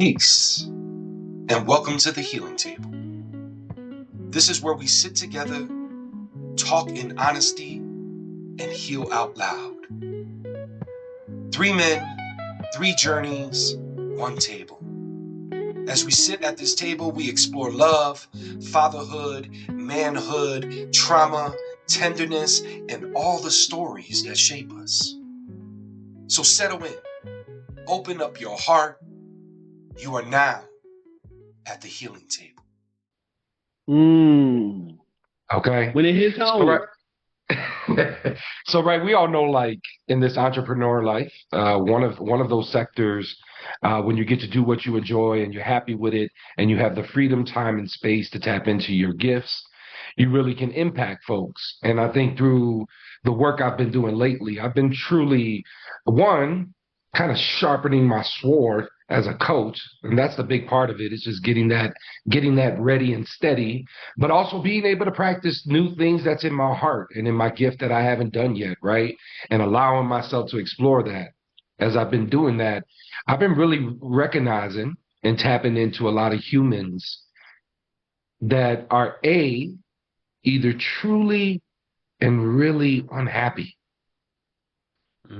Peace, and welcome to the Healing Table. This is where we sit together, talk in honesty, and heal out loud. 3 men, 3 journeys, 1 table. As we sit at this table, we explore love, fatherhood, manhood, trauma, tenderness, and all the stories that shape us. So settle in, open up your heart. You are now at the Healing Table. Okay. When it hits home. We all know, like, in this entrepreneur life, one of those sectors, when you get to do what you enjoy and you're happy with it and you have the freedom, time, and space to tap into your gifts, you really can impact folks. And I think through the work I've been doing lately, I've been truly, one, kind of sharpening my sword as a coach, and that's the big part of it. It's just getting that ready and steady, but also being able to practice new things that's in my heart and in my gift that I haven't done yet, right? And allowing myself to explore that. As I've been doing that, I've been really recognizing and tapping into a lot of humans that are either truly and really unhappy.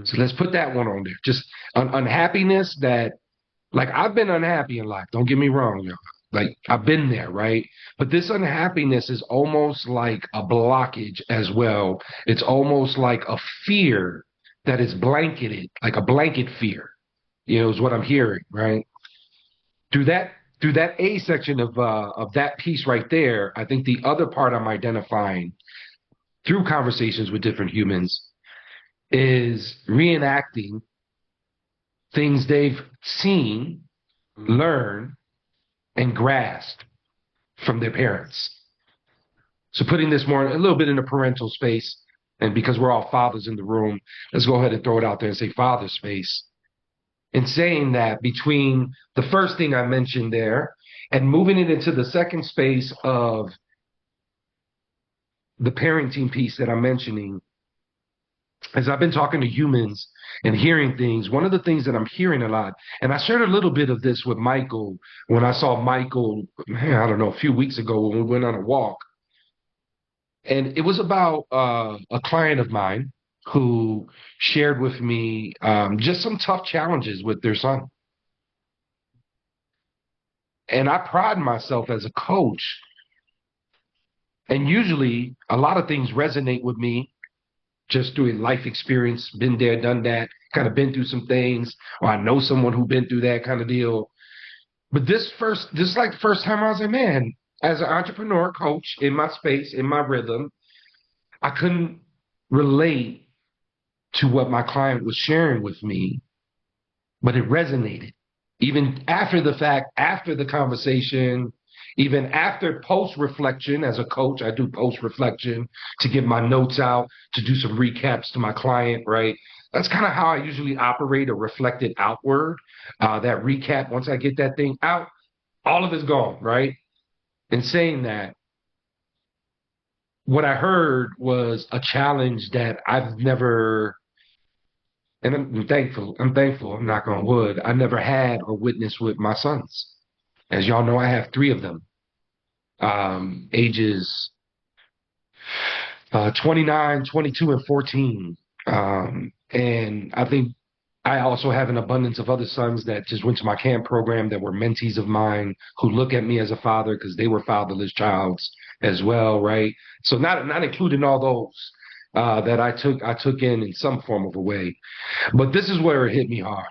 So let's put that one on there. Just unhappiness that, like, I've been unhappy in life. Don't get me wrong, y'all. Like, I've been there, right? But this unhappiness is almost like a blockage as well. It's almost like a fear that is blanketed, like a blanket fear, is what I'm hearing, right? Through that A section of that piece right there, I think the other part I'm identifying through conversations with different humans is reenacting things they've seen, learned, and grasped from their parents. So putting this more a little bit in the parental space, and because we're all fathers in the room, let's go ahead and throw it out there and say father space. In saying that, between the first thing I mentioned there and moving it into the second space of the parenting piece that I'm mentioning, as I've been talking to humans and hearing things, one of the things that I'm hearing a lot, and I shared a little bit of this with Michael when I saw Michael, I don't know, a few weeks ago when we went on a walk. And it was about a client of mine who shared with me just some tough challenges with their son. And I pride myself as a coach. And usually a lot of things resonate with me just through a life experience, been there, done that, kind of been through some things, or I know someone who's been through that kind of deal. But this is like the first time I was like, man, as an entrepreneur coach in my space, in my rhythm, I couldn't relate to what my client was sharing with me, but it resonated. Even after the fact, after the conversation, even after post-reflection, as a coach, I do post-reflection to get my notes out, to do some recaps to my client, right? That's kind of how I usually operate, or reflect it outward. That recap, once I get that thing out, all of it's gone, right? In saying that, what I heard was a challenge that I've never, and I'm thankful, I'm knock on wood, I never had or witnessed with my sons. As y'all know, I have 3 of them, ages 29, 22, and 14. And I think I also have an abundance of other sons that just went to my camp program that were mentees of mine, who look at me as a father because they were fatherless childs as well, right? So not including all those that I took in some form of a way. But this is where it hit me hard.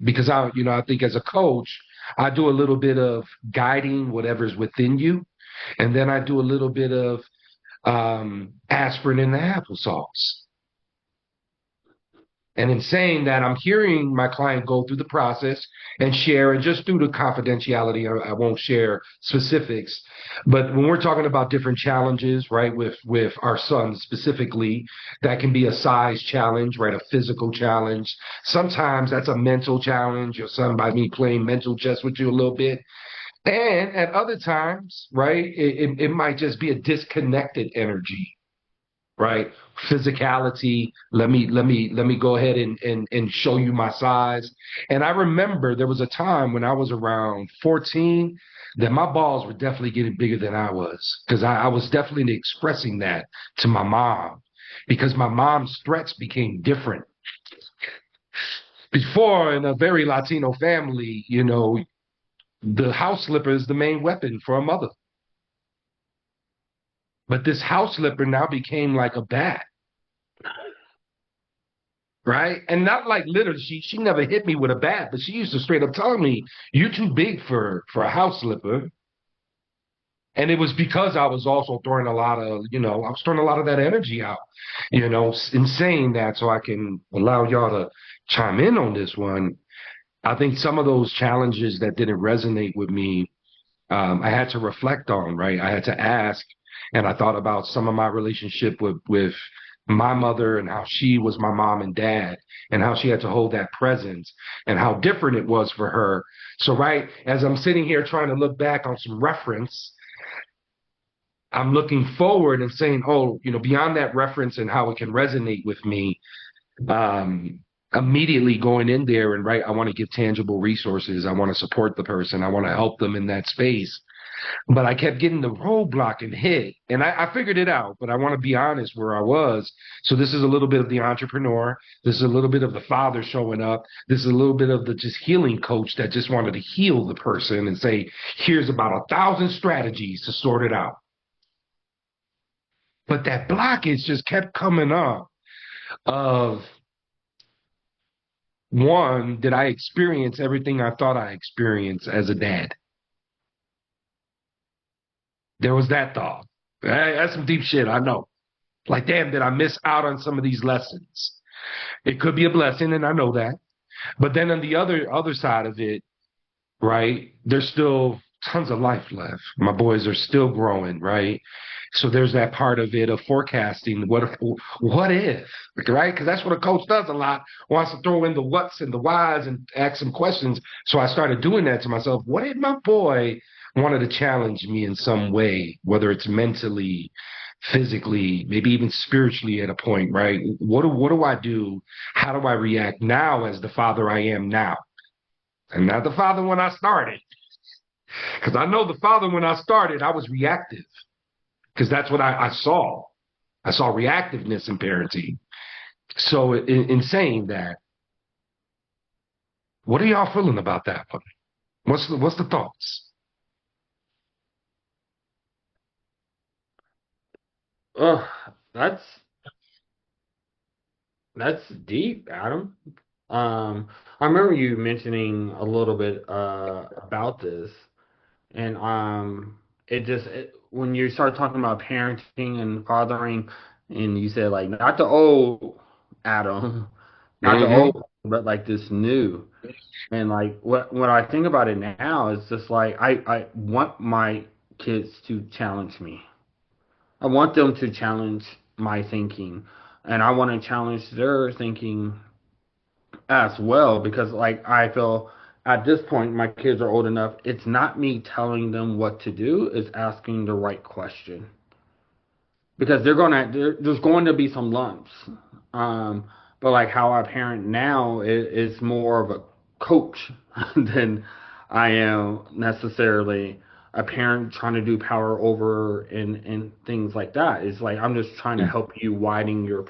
Because I think as a coach, I do a little bit of guiding whatever's within you. And then I do a little bit of aspirin in the applesauce. And in saying that, I'm hearing my client go through the process and share, and just due to confidentiality, I won't share specifics. But when we're talking about different challenges, right, with our sons specifically, that can be a size challenge, right, a physical challenge. Sometimes that's a mental challenge. Your son by me playing mental chess with you a little bit. And at other times, right, it might just be a disconnected energy, right? Physicality. Let me go ahead and show you my size. And I remember there was a time when I was around 14 that my balls were definitely getting bigger than I was because I was definitely expressing that to my mom because my mom's threats became different. Before, in a very Latino family, the house slipper is the main weapon for a mother. But this house slipper now became like a bat, right? And not like literally, she never hit me with a bat, but she used to straight up tell me, "You're too big for a house slipper." And it was because I was also throwing a lot of, I was throwing a lot of that energy out, in saying that. So I can allow y'all to chime in on this one. I think some of those challenges that didn't resonate with me, I had to reflect on, right? I had to ask, and I thought about some of my relationship with my mother and how she was my mom and dad, and how she had to hold that presence, and how different it was for her. So, right as I'm sitting here trying to look back on some reference, I'm looking forward and saying, oh, beyond that reference and how it can resonate with me, um, immediately going in there and right, I want to give tangible resources. I want to support the person. I want to help them in that space. But I kept getting the roadblock and hit, and I figured it out. But I want to be honest where I was. So this is a little bit of the entrepreneur. This is a little bit of the father showing up. This is a little bit of the just healing coach that just wanted to heal the person and say, here's about 1,000 strategies to sort it out. But that blockage just kept coming up of one, did I experience everything I thought I experienced as a dad? There was that thought. That's some deep shit, I know. Like, damn, did I miss out on some of these lessons? It could be a blessing, and I know that. But then on the other side of it, right, there's still tons of life left. My boys are still growing, right? So there's that part of it of forecasting. What if, right? Because that's what a coach does a lot. Wants to throw in the whats and the whys and ask some questions. So I started doing that to myself. What if my boy wanted to challenge me in some way, whether it's mentally, physically, maybe even spiritually at a point, right? What do I do? How do I react now as the father I am now? And not the father when I started. Because I know the father when I started, I was reactive. Because that's what I saw. I saw reactiveness in parenting. So in saying that, what are y'all feeling about that one? What's the thoughts? Oh, that's that's deep, Adam. I remember you mentioning a little bit about this, and when you started talking about parenting and fathering, and you said like not the old Adam, not the Mm-hmm. old, but like this new. And like what I think about it now is just like I want my kids to challenge me. I want them to challenge my thinking, and I want to challenge their thinking as well because like I feel at this point my kids are old enough. It's not me telling them what to do; it's asking the right question because there's going to be some lumps. Um, but like how I parent now is more of a coach than I am necessarily a parent trying to do power over and things like that. It's like I'm just trying to help you widen your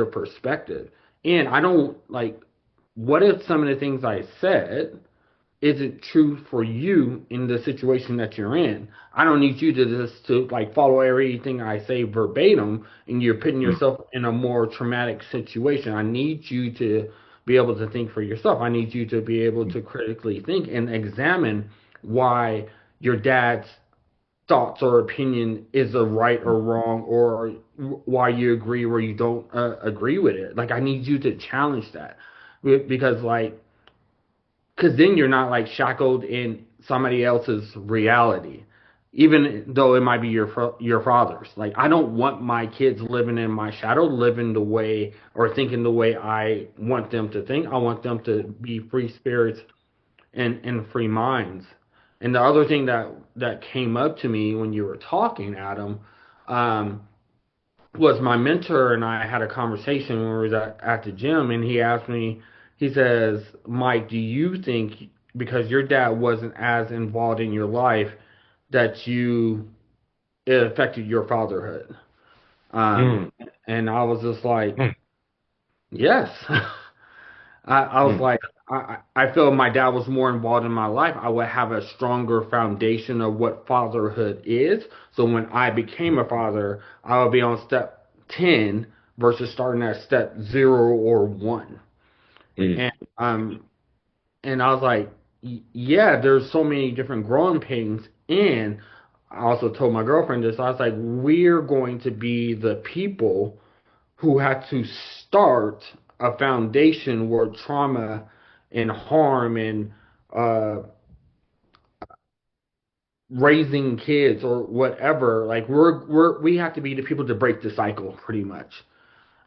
perspective. And I don't like what if some of the things I said isn't true for you in the situation that you're in. I don't need you to just to like follow everything I say verbatim and you're putting yourself in a more traumatic situation. I need you to be able to think for yourself. I need you to be able to critically think and examine why your dad's thoughts or opinion is a right or wrong or why you agree or you don't agree with it. Like I need you to challenge that because like because then you're not like shackled in somebody else's reality even though it might be your father's. Like I don't want my kids living in my shadow, living the way or thinking the way I want them to think. I want them to be free spirits and free minds. And the other thing that came up to me when you were talking, Adam, um, was my mentor, and I had a conversation when we was at the gym, and he asked me, he says, Mike, do you think because your dad wasn't as involved in your life that it affected your fatherhood? Mm, And I was just like, mm, yes. I was mm, like, I feel if my dad was more involved in my life, I would have a stronger foundation of what fatherhood is. So when I became a father, I would be on step 10 versus starting at step 0 or 1. mm, And um and I was like, yeah, there's so many different growing pains. And I also told my girlfriend this. I was like, we're going to be the people who had to start a foundation where trauma and harm and uh, raising kids or whatever, like we have to be the people to break the cycle, pretty much.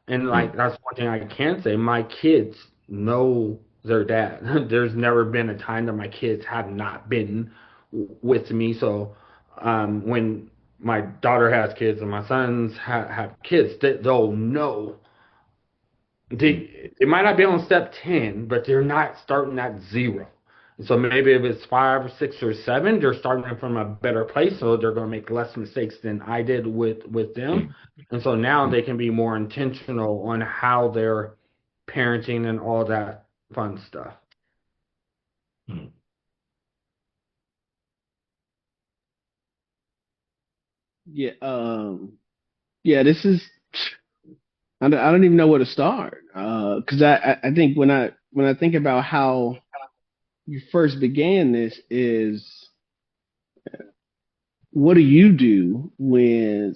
And mm, like that's one thing I can say. My kids know their dad. There's never been a time that my kids have not been with me. So when my daughter has kids and my sons have kids, they'll know. mm, They might not be on step 10, but they're not starting at 0. So maybe if it's 5 or 6 or 7, they're starting from a better place, so they're going to make less mistakes than I did with them. mm, And so now mm, they can be more intentional on how they're parenting and all that fun stuff. mm. Yeah. Yeah. This is. I don't even know where to start. Because I think when I think about how you first began this is what do you do when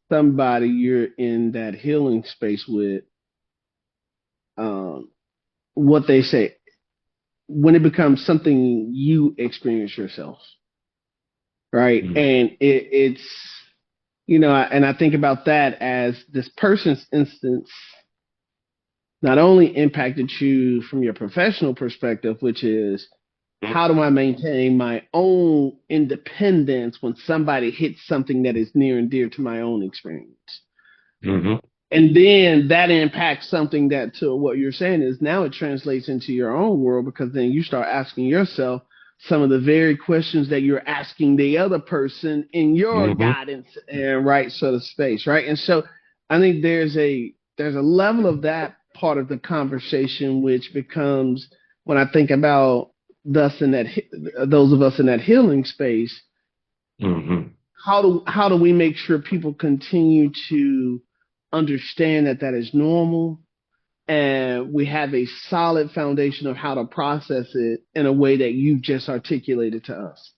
somebody you're in that healing space with, um, what they say when it becomes something you experience yourself, right? Mm, And it's and I think about that as this person's instance not only impacted you from your professional perspective, which is how do I maintain my own independence when somebody hits something that is near and dear to my own experience? mhm, And then that impacts something that, to what you're saying, is now it translates into your own world, because then you start asking yourself some of the very questions that you're asking the other person in your mhm, guidance and right sort of space, right? And so I think there's a level of that part of the conversation which becomes, when I think about those of us in that healing space, mhm, how do we make sure people continue to understand that that is normal, and we have a solid foundation of how to process it in a way that you've just articulated to us,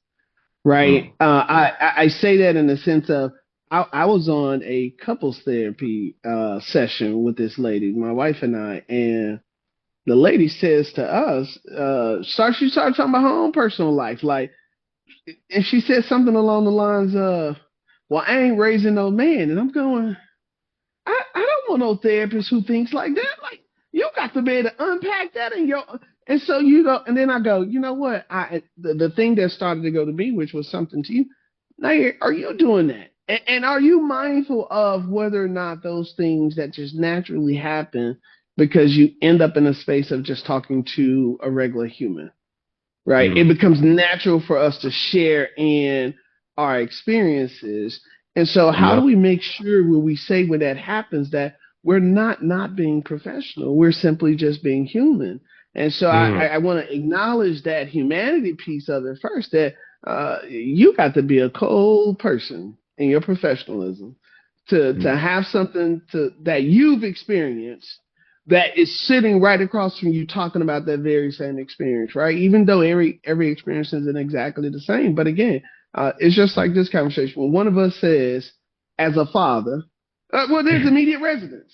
right? mm, I say that in the sense of I was on a couples therapy session with this lady, my wife and I, and the lady says to us, she started talking about her own personal life, like, and she said something along the lines of, "Well, I ain't raising no man," and I'm going, I don't want no therapist who thinks like that. Like, you got to be able to unpack that in your. And so you go, and then I go, you know what? The thing that started to go to me, which was something to you. Now, are you doing that? And are you mindful of whether or not those things that just naturally happen because you end up in a space of just talking to a regular human, right? It mm. becomes natural for us to share in our experiences. And so, how do Yep. we make sure when that happens that we're not being professional? We're simply just being human. And so, Mm, I want to acknowledge that humanity piece of it first. That you got to be a cold person in your professionalism to mm, have something that you've experienced that is sitting right across from you talking about that very same experience, right? Even though every experience isn't exactly the same. But again, it's just like this conversation. When one of us says, as a father, well, there's immediate residence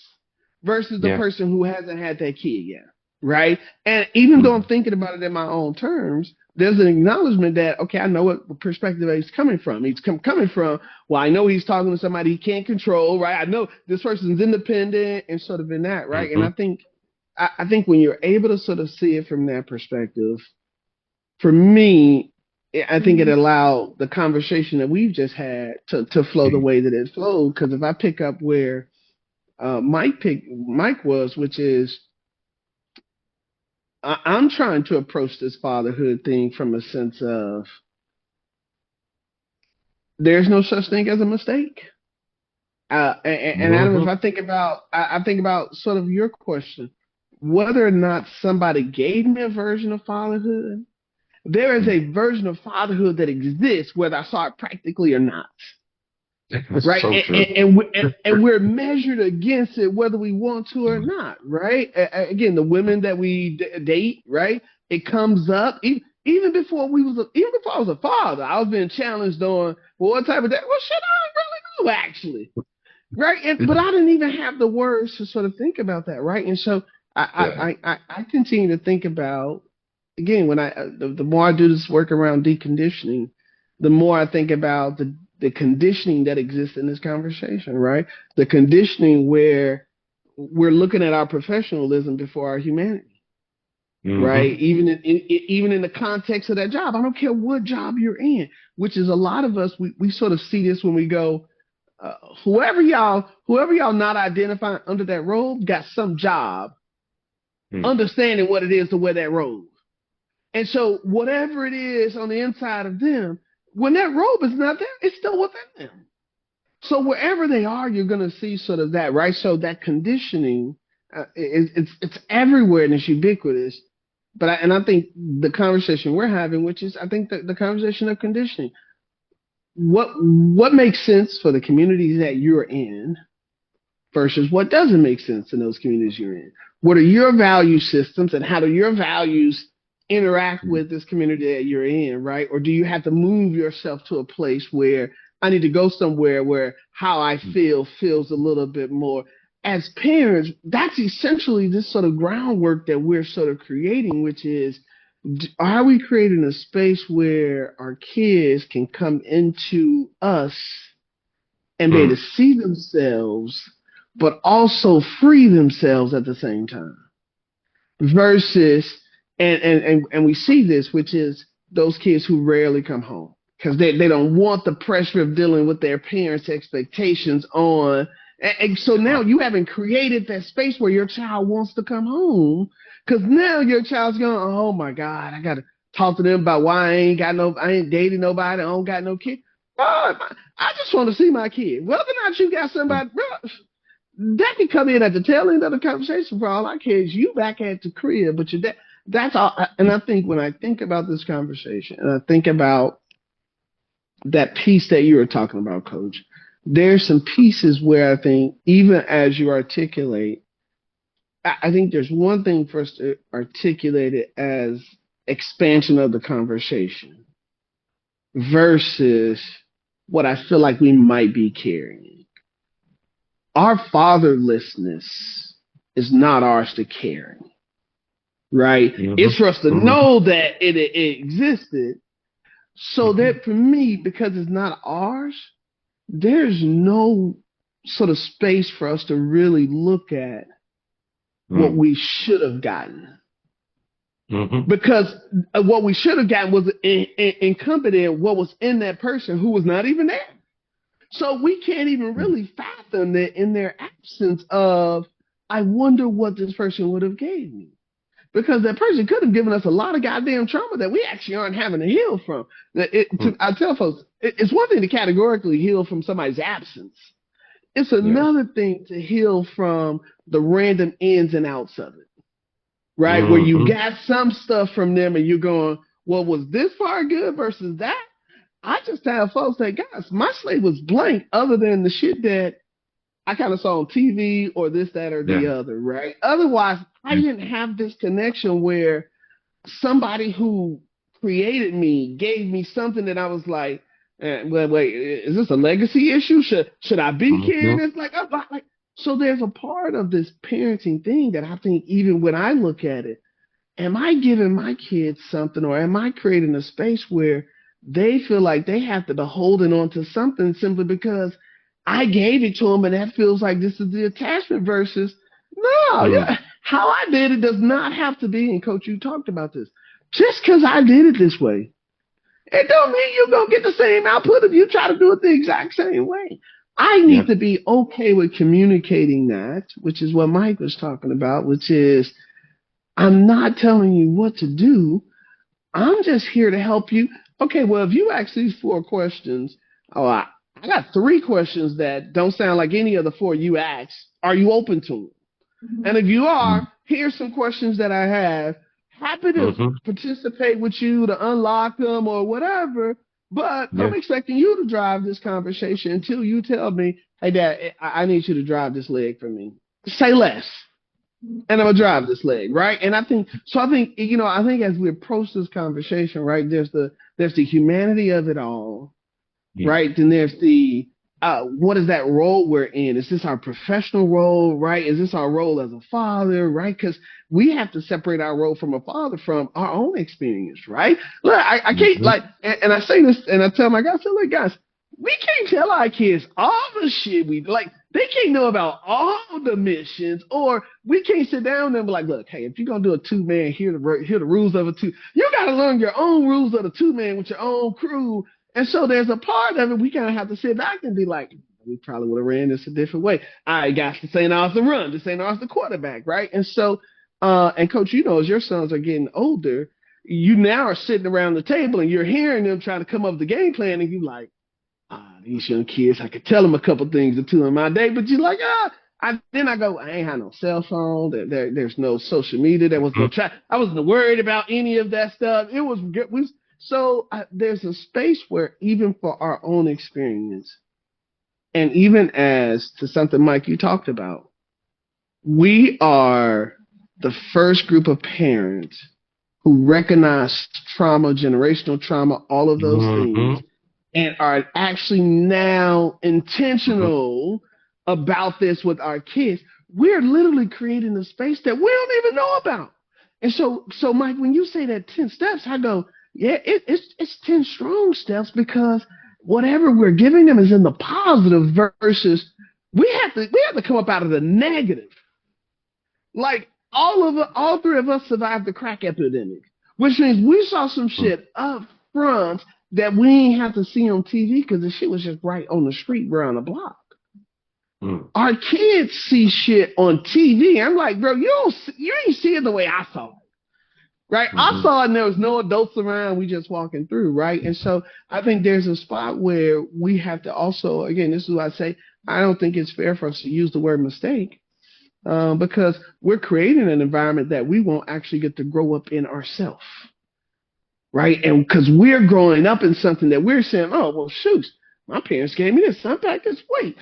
versus the yeah. person who hasn't had that kid yet, right? And even though I'm Mm, thinking about it in my own terms, there's an acknowledgement that, okay, I know what perspective he's coming from. He's coming from, well, I know he's talking to somebody he can't control, right? I know this person's independent and sort of in that, right? And mhm, I think when you're able to sort of see it from that perspective, for me, I think it allowed the conversation that we've just had to flow the way that it flowed. Because if I pick up where Mike was, which is I'm trying to approach this fatherhood thing from a sense of there's no such thing as a mistake. And Adam, if Mhm. I think about sort of your question, whether or not somebody gave me a version of fatherhood, there is a version of fatherhood that exists, whether I saw it practically or not. It's Right, so true. and we're measured against it whether we want to or not, right? Again, the women that we date, right? It comes up even before even before I was a father. I was being challenged on, well, what type of dad? Well, shit, I don't really know actually, right? But I didn't even have the words to sort of think about that, right? And so Yeah. I continue to think about, again, when the more I do this work around deconditioning, the more I think about the conditioning that exists in this conversation, right? The conditioning where we're looking at our professionalism before our humanity, right? Hmm. Even in the context of that job, I don't care what job you're in, which is a lot of us, we sort of see this when we go, uh, whoever y'all not identifying under that robe got some job understanding what it is to wear that robe. And so whatever it is on the inside of them, when that robe is not there, it's still within them. So wherever they are, you're going to see sort of that, right? So that conditioning, it's everywhere and it's ubiquitous. I think the conversation we're having, which is I think the conversation of conditioning, what makes sense for the communities that you're in versus what doesn't make sense in those communities you're in. What are your value systems and how do your values interact with this community that you're in, right? Or do you have to move yourself to a place where I need to go somewhere where how I feel feels a little bit more? As parents, that's essentially this sort of groundwork that we're sort of creating, which is, are we creating a space where our kids can come into us and be able to see themselves, but also free themselves at the same time? Versus, and we see this, which is those kids who rarely come home because they don't want the pressure of dealing with their parents' expectations on. And so now you haven't created that space where your child wants to come home because now your child's going, oh my God, I got to talk to them about why I ain't dating nobody, I don't got no kid. Oh, I just want to see my kid. Whether or not you got somebody, that can come in at the tail end of the conversation for all I care. Is you back at the crib, but you're that's all. And I think when I think about this conversation and I think about that piece that you were talking about, Coach, there's some pieces where I think even as you articulate, I think there's one thing for us to articulate it as expansion of the conversation versus what I feel like we might be carrying. Our fatherlessness is not ours to carry, right? It's for us to know that it existed. So that for me, because it's not ours, there's no sort of space for us to really look at what we should have gotten. Because what we should have gotten was encompassed what was in that person who was not even there. So we can't even really fathom that in their absence of, I wonder what this person would have gave me. Because that person could have given us a lot of goddamn trauma that we actually aren't having to heal from. I tell folks, it's one thing to categorically heal from somebody's absence. It's another thing to heal from the random ins and outs of it, right? Where you got some stuff from them and you're going, well, was this far good versus that? I just tell folks that, guys, my slate was blank other than the shit that I kind of saw on TV or this, that, or the other, right? Otherwise, I didn't have this connection where somebody who created me gave me something that I was like, wait, is this a legacy issue? Should I be carrying this? So there's a part of this parenting thing that I think even when I look at it, am I giving my kids something or am I creating a space where they feel like they have to be holding on to something simply because I gave it to them and that feels like this is the attachment versus, no, how I did it does not have to be, and Coach, you talked about this, just because I did it this way. it don't mean you're going to get the same output if you try to do it the exact same way. I need to be okay with communicating that, which is what Mike was talking about, which is I'm not telling you what to do. I'm just here to help you. Okay, well, if you ask these 4 questions, I got 3 questions that don't sound like any of the 4 you asked. Are you open to them? And if you are, here's some questions that I have. Happy to participate with you to unlock them or whatever, but I'm expecting you to drive this conversation until you tell me, hey, Dad, I need you to drive this leg for me. Say less. And I'm gonna drive this leg, right? And I think as we approach this conversation, right, there's the humanity of it all, right? Then there's the what is that role we're in? Is this our professional role, right? Is this our role as a father, right? Because we have to separate our role from a father from our own experience, right? Look, I can't and I say this, and I tell my guys, I say, look, guys, we can't tell our kids all the shit we like. They can't know about all the missions, or we can't sit down and be like, look, hey, if you're gonna do a 2-man, here the rules of a 2. You gotta learn your own rules of the 2-man with your own crew. And so there's a part of it we kind of have to sit back and be like, we probably would have ran this a different way. All right, guys, this ain't ours to run. This ain't ours the quarterback, right? And so, and Coach, as your sons are getting older, you now are sitting around the table and you're hearing them trying to come up with the game plan, and you like, these young kids, I could tell them a couple things or 2 in my day, but you're like, then I go, I ain't had no cell phone. There's no social media. There was no chat. I wasn't worried about any of that stuff. It was good. So there's a space where even for our own experience, and even as to something, Mike, you talked about, we are the first group of parents who recognize trauma, generational trauma, all of those things, and are actually now intentional about this with our kids. We're literally creating a space that we don't even know about. And so Mike, when you say that 10 steps, I go, yeah, it's 10 strong steps, because whatever we're giving them is in the positive versus we have to come up out of the negative. Like all 3 of us survived the crack epidemic, which means we saw some shit up front that we ain't have to see on TV because the shit was just right on the street around the block. Our kids see shit on TV. I'm like, bro, you ain't see it the way I saw it. Right? I saw it and there was no adults around. We just walking through, right? And so I think there's a spot where we have to also, again, this is what I say, I don't think it's fair for us to use the word mistake because we're creating an environment that we won't actually get to grow up in ourselves, right? And because we're growing up in something that we're saying, oh, well, shoot, my parents gave me this. Unpack this. Wait,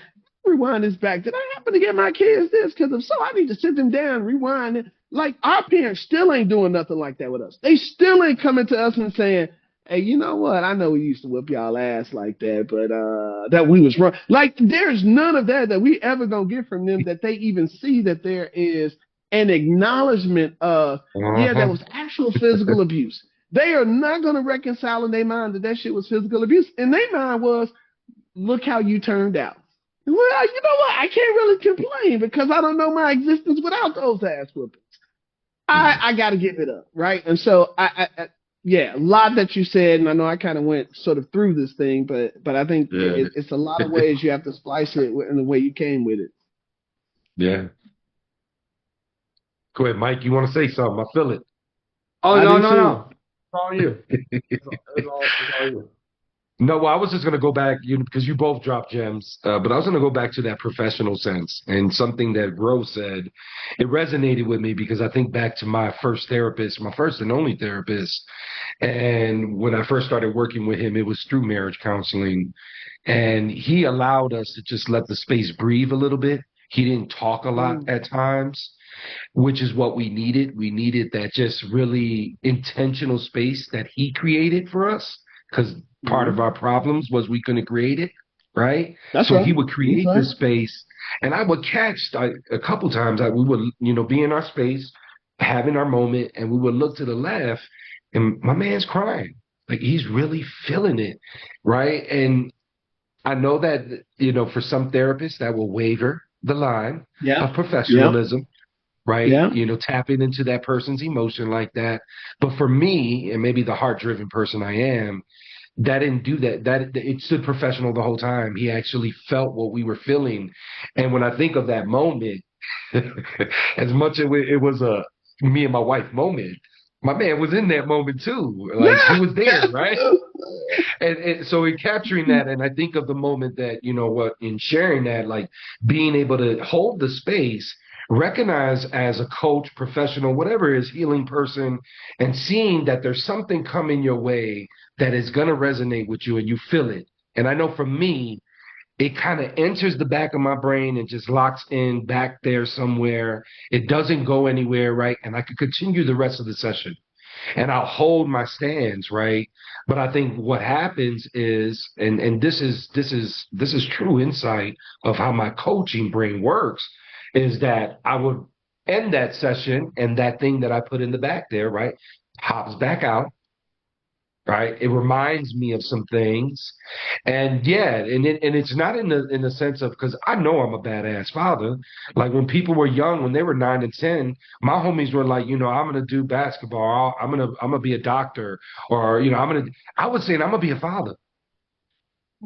rewind this back. Did I happen to get my kids this? Because if so, I need to sit them down, rewind it. Like, our parents still ain't doing nothing like that with us. They still ain't coming to us and saying, hey, you know what? I know we used to whip y'all ass like that, but that we was wrong. Like, there's none of that we ever gonna get from them, that they even see that there is an acknowledgement of, yeah, that was actual physical abuse. They are not gonna reconcile in their mind that shit was physical abuse. In their mind was, look how you turned out. Well, you know what? I can't really complain because I don't know my existence without those ass whoopings. I got to give it up, right? And so, yeah, a lot that you said, and I know I kind of went sort of through this thing, but I think it's a lot of ways you have to splice it in the way you came with it. Yeah. Go ahead, Mike. You want to say something? I feel it. Oh, no. It's all you. It's all you. No, well, I was just going to go back, because you both dropped gems, but I was going to go back to that professional sense and something that Rose said. It resonated with me because I think back to my first therapist, my first and only therapist. And when I first started working with him, it was through marriage counseling. And he allowed us to just let the space breathe a little bit. He didn't talk a lot at times, which is what we needed. We needed that just really intentional space that he created for us, because part of our problems was we couldn't create it, right? That's so right. He would create this space, and I would catch a couple times we would, be in our space, having our moment, and we would look to the left, and my man's crying. Like, he's really feeling it, right? And I know that, for some therapists that will waver the line of professionalism. Right? Yeah. Tapping into that person's emotion like that. But for me, and maybe the heart-driven person I am, that didn't do that. That it stood professional the whole time. He actually felt what we were feeling. And when I think of that moment, as much as it was a me and my wife moment, my man was in that moment too. Like he was there, right? And so in capturing that, and I think of the moment that, you know what, in sharing that, like being able to hold the space, recognize as a coach, professional, whatever it is, healing person, and seeing that there's something coming your way that is going to resonate with you and you feel it. And I know for me, it kind of enters the back of my brain and just locks in back there somewhere. It doesn't go anywhere, right? And I could continue the rest of the session and I'll hold my stands, right? But I think what happens is, and this is true insight of how my coaching brain works, is that I would end that session and that thing that I put in the back there, right, pops back out. Right, it reminds me of some things, and yeah, and it's not in the sense of, because I know I'm a badass father. Like when people were young, when they were 9 and 10, my homies were like, I'm gonna do basketball, I'm gonna be a doctor, or I was saying I'm gonna be a father.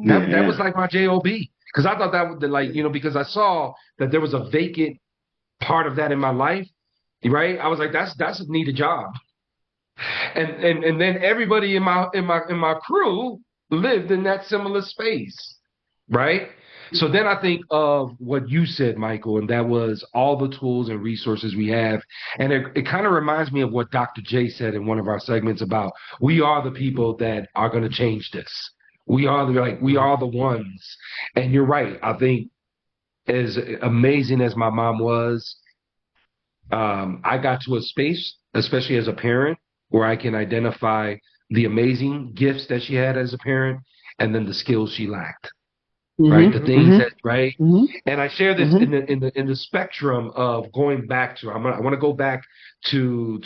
That was like my job, because I thought that would like because I saw that there was a vacant part of that in my life, right? I was like, that's a needed job. And then everybody in my crew lived in that similar space, right? So then I think of what you said, Michael, and that was all the tools and resources we have. And it kind of reminds me of what Dr. J said in one of our segments about we are the people that are going to change this. We are the ones. And you're right. I think as amazing as my mom was, I got to a space, especially as a parent, where I can identify the amazing gifts that she had as a parent and then the skills she lacked. Right, the things that and I share this in the spectrum of going back to I want to go back to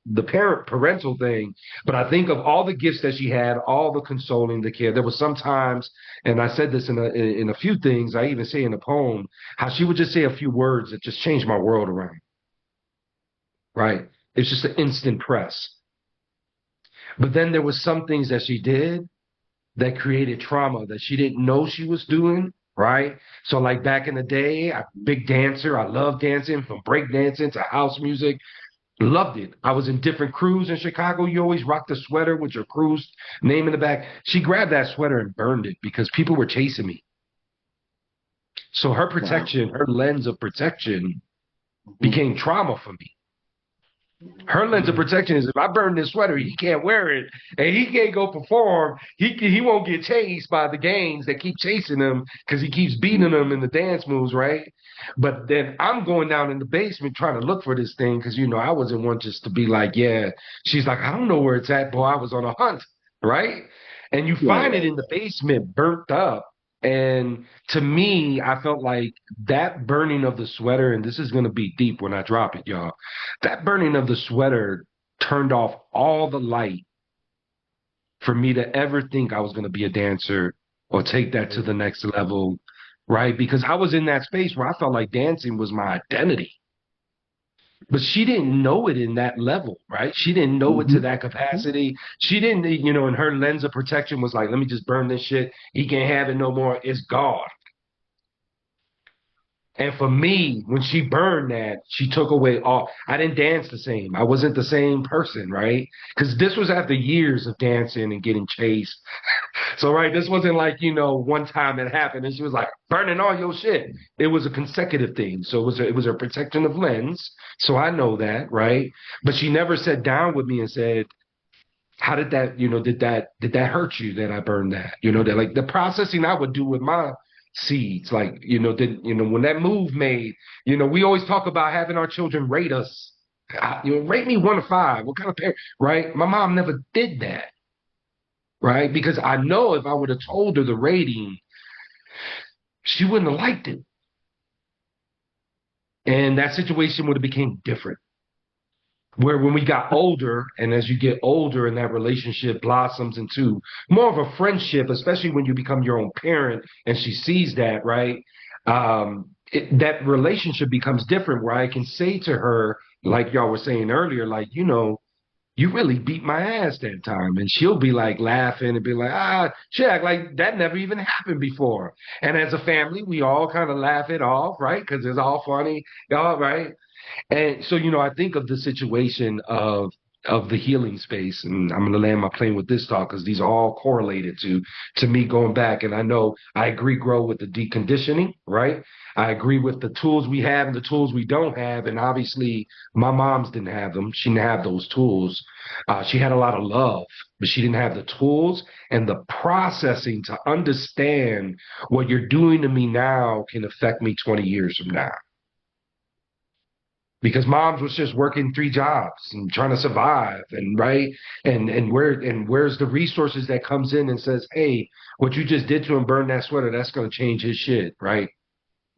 the parental thing, but I think of all the gifts that she had, all the consoling, the care. There was sometimes, and I said this in a few things, I even say in a poem, how she would just say a few words that just changed my world around. Right, it's just an instant press. But then there was some things that she did that created trauma that she didn't know she was doing, right? So like back in the day, big dancer, I loved dancing, from break dancing to house music, loved it. I was in different crews in Chicago. You always rock the sweater with your crew's name in the back. She grabbed that sweater and burned it because people were chasing me. So her protection, her lens of protection became trauma for me. Her lens of protection is if I burn this sweater, he can't wear it and he can't go perform. He won't get chased by the gangs that keep chasing him because he keeps beating them in the dance moves, right? But then I'm going down in the basement trying to look for this thing because, I wasn't one just to be like, yeah. She's like, I don't know where it's at, boy. I was on a hunt, right? And you find it in the basement burnt up. And to me, I felt like that burning of the sweater, and this is going to be deep when I drop it, y'all. That burning of the sweater turned off all the light for me to ever think I was going to be a dancer or take that to the next level, right? Because I was in that space where I felt like dancing was my identity. But she didn't know it in that level, right? She didn't know it to that capacity. She didn't, and her lens of protection was like, let me just burn this shit. He can't have it no more. It's God. And for me, when she burned that, she took away all. I didn't dance the same. I wasn't the same person, right? Because this was after years of dancing and getting chased. So, right, this wasn't like, one time it happened and she was like, burning all your shit. It was a consecutive thing. So it was a protective lens. So I know that, right? But she never sat down with me and said, how did that, did that hurt you that I burned that? That like the processing I would do with my seeds, like, when that move made, we always talk about having our children rate us. Rate me 1 to 5. What kind of parent, right? My mom never did that. Right? Because I know if I would have told her the rating, she wouldn't have liked it. And that situation would have became different. Where when we got older, and as you get older and that relationship blossoms into more of a friendship, especially when you become your own parent and she sees that, right? That relationship becomes different where I can say to her, like y'all were saying earlier, like, you really beat my ass that time. And she'll be like laughing and be like, she act like that never even happened before. And as a family, we all kind of laugh it off, right? Because it's all funny, y'all, right? And so, I think of the situation of the healing space, and I'm going to land my plane with this talk because these are all correlated to me going back. And I know I agree, grow with the deconditioning, right? I agree with the tools we have and the tools we don't have. And obviously, my mom's didn't have them. She didn't have those tools. She had a lot of love, but she didn't have the tools and the processing to understand what you're doing to me now can affect me 20 years from now, because moms was just working 3 jobs and trying to survive, and right, and where's the resources that comes in and says, hey, what you just did to him, burn that sweater, that's going to change his shit, right?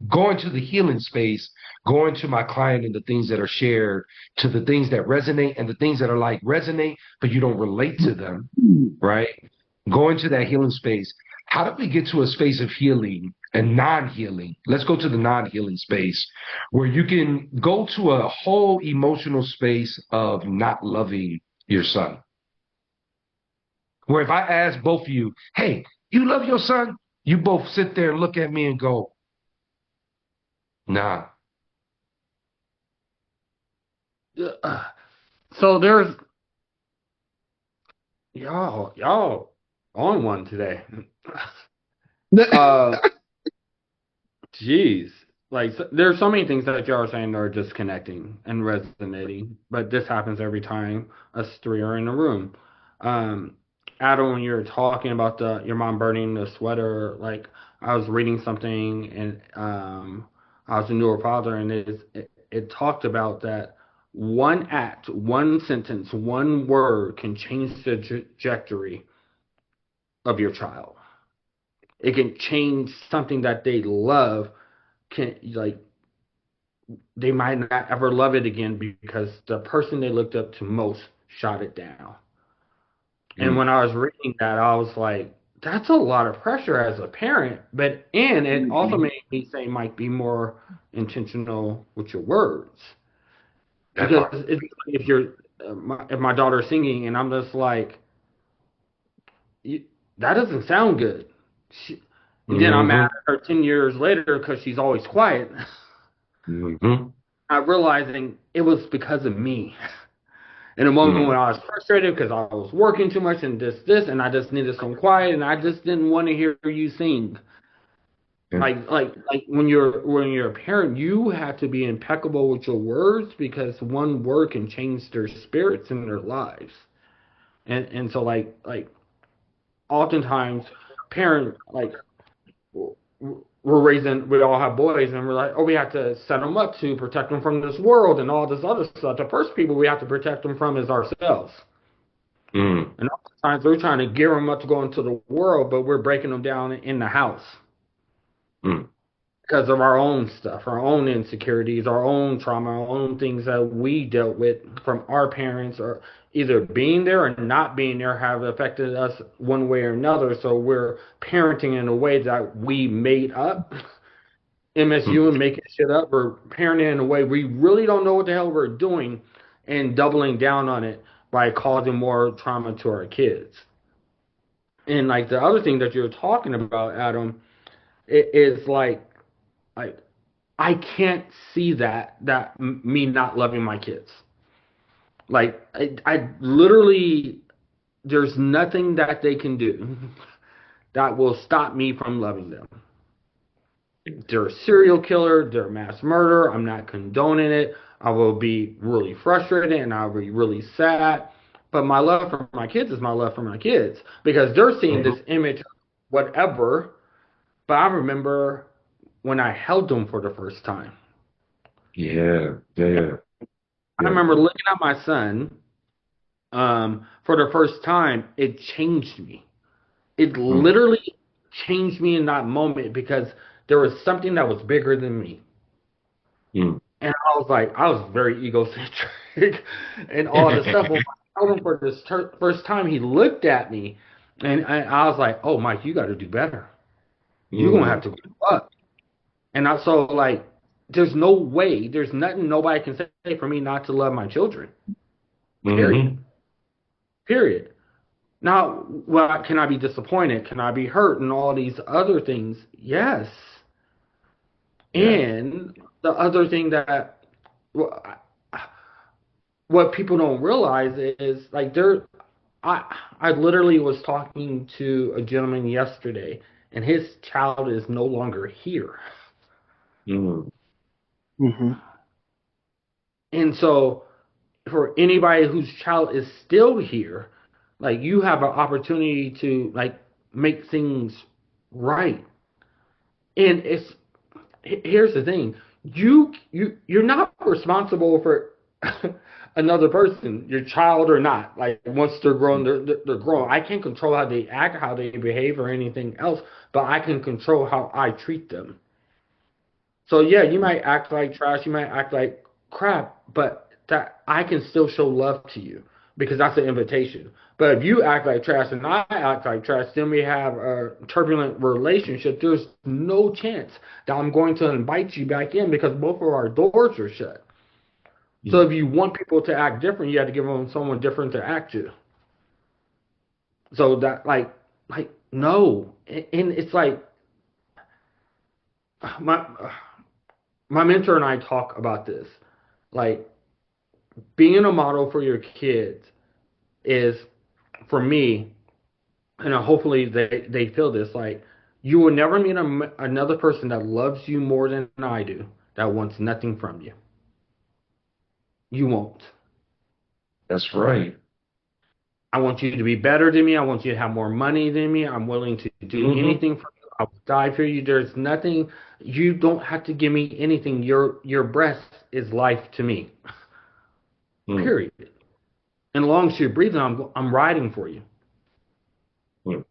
Going to the healing space, going to my client and the things that are shared, to the things that resonate and the things that are like resonate but you don't relate to them, right? Going to that healing space. How do we get to a space of healing and non-healing? Let's go to the non-healing space where you can go to a whole emotional space of not loving your son. Where if I ask both of you, hey, you love your son? You both sit there and look at me and go, nah. So there's y'all on one today. Jeez. Like, there's so many things that you are saying that are disconnecting and resonating, but this happens every time us three are in a room. Um, Adam, when you're talking about your mom burning the sweater, like I was reading something and I was a newer father, and it talked about that one act, one sentence, one word can change the trajectory of your child. It can change something that they love. Can like they might not ever love it again because the person they looked up to most shot it down. And when I was reading that, I was like, that's a lot of pressure as a parent. And it also made me say, Mike, be more intentional with your words. Because if you're, if my daughter's singing and I'm just like, that doesn't sound good. And then I'm mad at her 10 years later because she's always quiet. I'm realizing it was because of me. In a moment when I was frustrated because I was working too much and this, and I just needed some quiet, and I just didn't want to hear you sing. Like when you're a parent, you have to be impeccable with your words because one word can change their spirits and their lives. And so like oftentimes parents like we all have boys, and we're like, oh, we have to set them up to protect them from this world and all this other stuff. The first people we have to protect them from is ourselves. And oftentimes we're trying to gear them up to go into the world, but we're breaking them down in the house because of our own stuff, our own insecurities, our own trauma, our own things that we dealt with from our parents, or either being there or not being there have affected us one way or another. So we're parenting in a way that we made up, MSU, and making shit up, or parenting in a way we really don't know what the hell we're doing and doubling down on it by causing more trauma to our kids. And like the other thing that you're talking about, Adam, is like I can't see that me not loving my kids. Like I literally, there's nothing that they can do that will stop me from loving them. They're a serial killer, they're a mass murderer. I'm not condoning it. I will be really frustrated and I'll be really sad. But my love for my kids is my love for my kids because they're seeing this image, whatever. But I remember when I held them for the first time. Yeah. I remember looking at my son for the first time. It changed me. It literally changed me in that moment because there was something that was bigger than me. And I was like, I was very egocentric and all this stuff. When I told him for this first time, he looked at me and I was like, oh, Mike, you got to do better. You're going to have to grow up. And so like, there's no way, there's nothing nobody can say for me not to love my children. Period. Period. Now, well, can I be disappointed? Can I be hurt? And all these other things? Yes. Yeah. And the other thing that well, what people don't realize is like I literally was talking to a gentleman yesterday, and his child is no longer here. Mm. Mm-hmm. And so, for anybody whose child is still here, like you have an opportunity to like make things right. And here's the thing: you're not responsible for another person, your child or not. Like once they're grown, they're grown. I can't control how they act, how they behave, or anything else, but I can control how I treat them. So yeah, you might act like trash, you might act like crap, but that I can still show love to you because that's an invitation. But if you act like trash and I act like trash, then we have a turbulent relationship. There's no chance that I'm going to invite you back in because both of our doors are shut. So if you want people to act different, you have to give them someone different to act to. So that like no, and it's like my my mentor and I talk about this. Like being a model for your kids is for me, and hopefully they feel this. Like you will never meet another person that loves you more than I do, that wants nothing from you. You won't. That's right. I want you to be better than me. I want you to have more money than me. I'm willing to do anything for you. I'll die for you. There's nothing. You don't have to give me anything. Your breath is life to me. Mm. Period. And as long as you're breathing, I'm riding for you. Mm.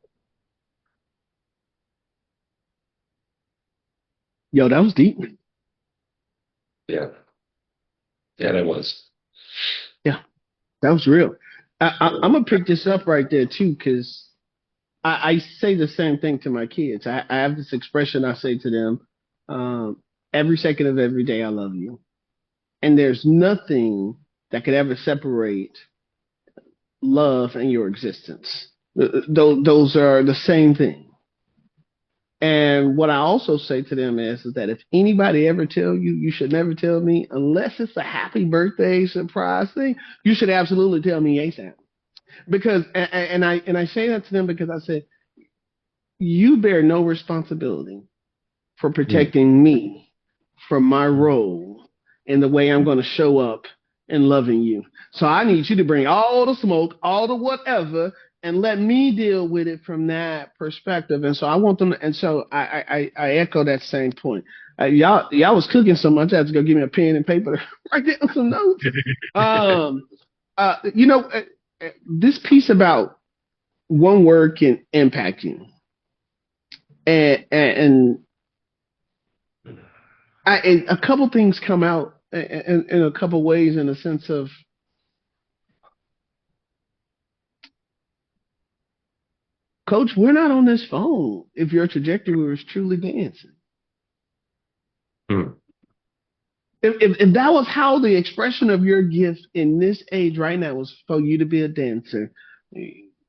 Yo, that was deep. Yeah. Yeah, that was. Yeah, that was real. I'm gonna pick this up right there too, because I say the same thing to my kids. I have this expression I say to them every second of every day, I love you. And there's nothing that could ever separate love and your existence. Those are the same thing. And what I also say to them is that if anybody ever tell you, you should never tell me unless it's a happy birthday surprise thing. You should absolutely tell me ASAP. Because and I say that to them because I said you bear no responsibility for protecting me from my role in the way I'm going to show up in loving you. So I need you to bring all the smoke, all the whatever, and let me deal with it from that perspective. And so I want them to, and so I echo that same point. Y'all was cooking so much, I had to go give me a pen and paper to write down some notes. You know, this piece about one word can impact you. And a couple things come out in a couple ways in the sense of Coach, we're not on this phone if your trajectory was truly dancing. Mm. If that was how the expression of your gift in this age right now was for you to be a dancer,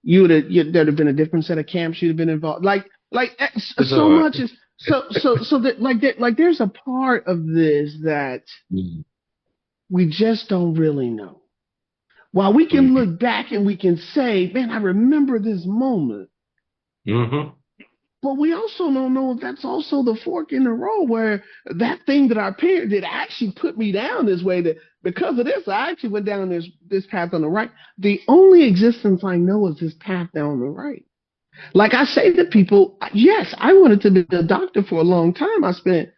there'd have been a different set of camps you'd have been involved. Like so much is so that there's a part of this that we just don't really know. While we can look back and we can say, man, I remember this moment. Mm-hmm. But we also don't know if that's also the fork in the road where that thing that our parent did actually put me down this way, that because of this, I actually went down this path on the right. The only existence I know is this path down the right. Like I say to people, yes, I wanted to be a doctor for a long time. I spent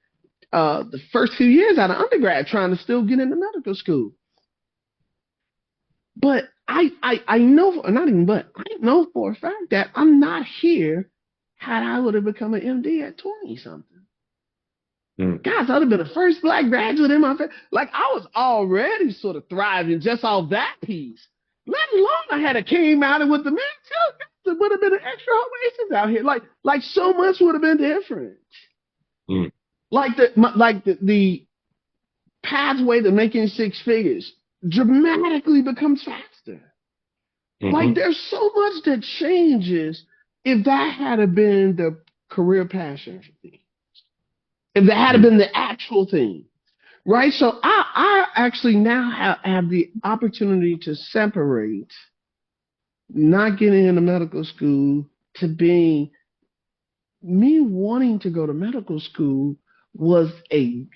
the first few years out of undergrad trying to still get into medical school. But I know, not even but, I know for a fact that I'm not here had I would have become an MD at 20 something. Guys, I would have been the first black graduate in my family. Like I was already sort of thriving just off that piece. Let alone I had a came out and with the man, it would have been an extra oasis out here. Like so much would have been different. Like the pathway to making six figures dramatically becomes faster. Like there's so much that changes if that had been the career passion for me. If that had been the actual thing. Right? So I actually now have the opportunity to separate not getting into medical school to being me wanting to go to medical school was a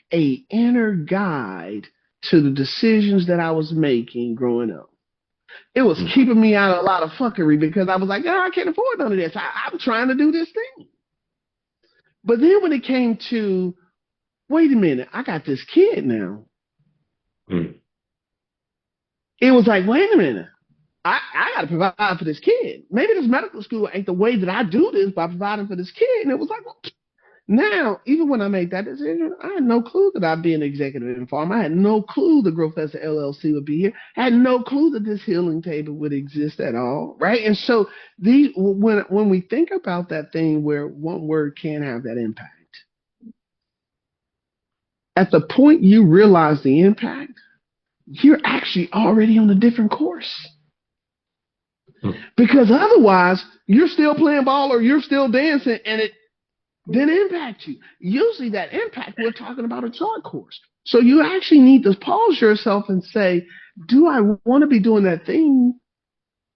inner guide to the decisions that I was making growing up. It was keeping me out of a lot of fuckery because I was like, I can't afford none of this. I'm trying to do this thing. But then when it came to, wait a minute, I got this kid now. It was like, wait a minute. I got to provide for this kid. Maybe this medical school ain't the way that I do this by providing for this kid. And it was like, well, now, even when I made that decision, I had no clue that I'd be an executive in pharma. I had no clue the Growth Fest LLC would be here. I had no clue that this healing table would exist at all, right? And so when we think about that thing where one word can have that impact, at the point you realize the impact, you're actually already on a different course. Because otherwise, you're still playing ball or you're still dancing and it didn't impact you. Usually that impact, we're talking about a chart course. So you actually need to pause yourself and say, do I want to be doing that thing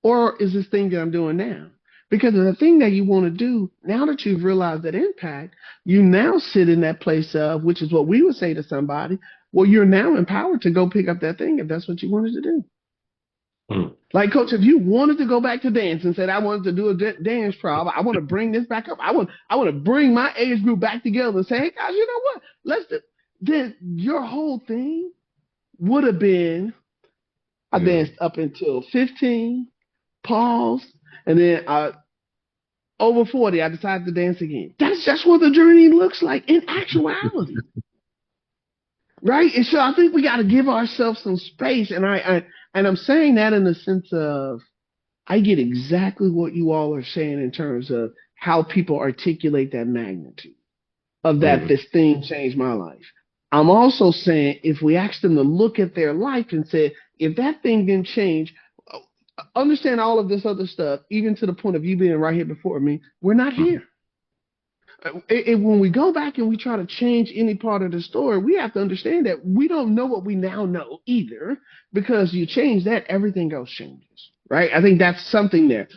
or is this thing that I'm doing now? Because the thing that you want to do, now that you've realized that impact, you now sit in that place of, which is what we would say to somebody, well, you're now empowered to go pick up that thing if that's what you wanted to do. Like, Coach, if you wanted to go back to dance and said, I wanted to do a dance trial, I want to bring this back up. I want to bring my age group back together and say, hey, guys, you know what? Then your whole thing would have been, I danced up until 15, paused, and then over 40, I decided to dance again. That's just what the journey looks like in actuality. Right? And so I think we got to give ourselves some space. And I'm saying that in the sense of, I get exactly what you all are saying in terms of how people articulate that magnitude of that this thing changed my life. I'm also saying if we ask them to look at their life and say, if that thing didn't change, understand all of this other stuff, even to the point of you being right here before me, we're not here. When we go back and we try to change any part of the story, we have to understand that we don't know what we now know either, because you change that, everything else changes, right? I think that's something there.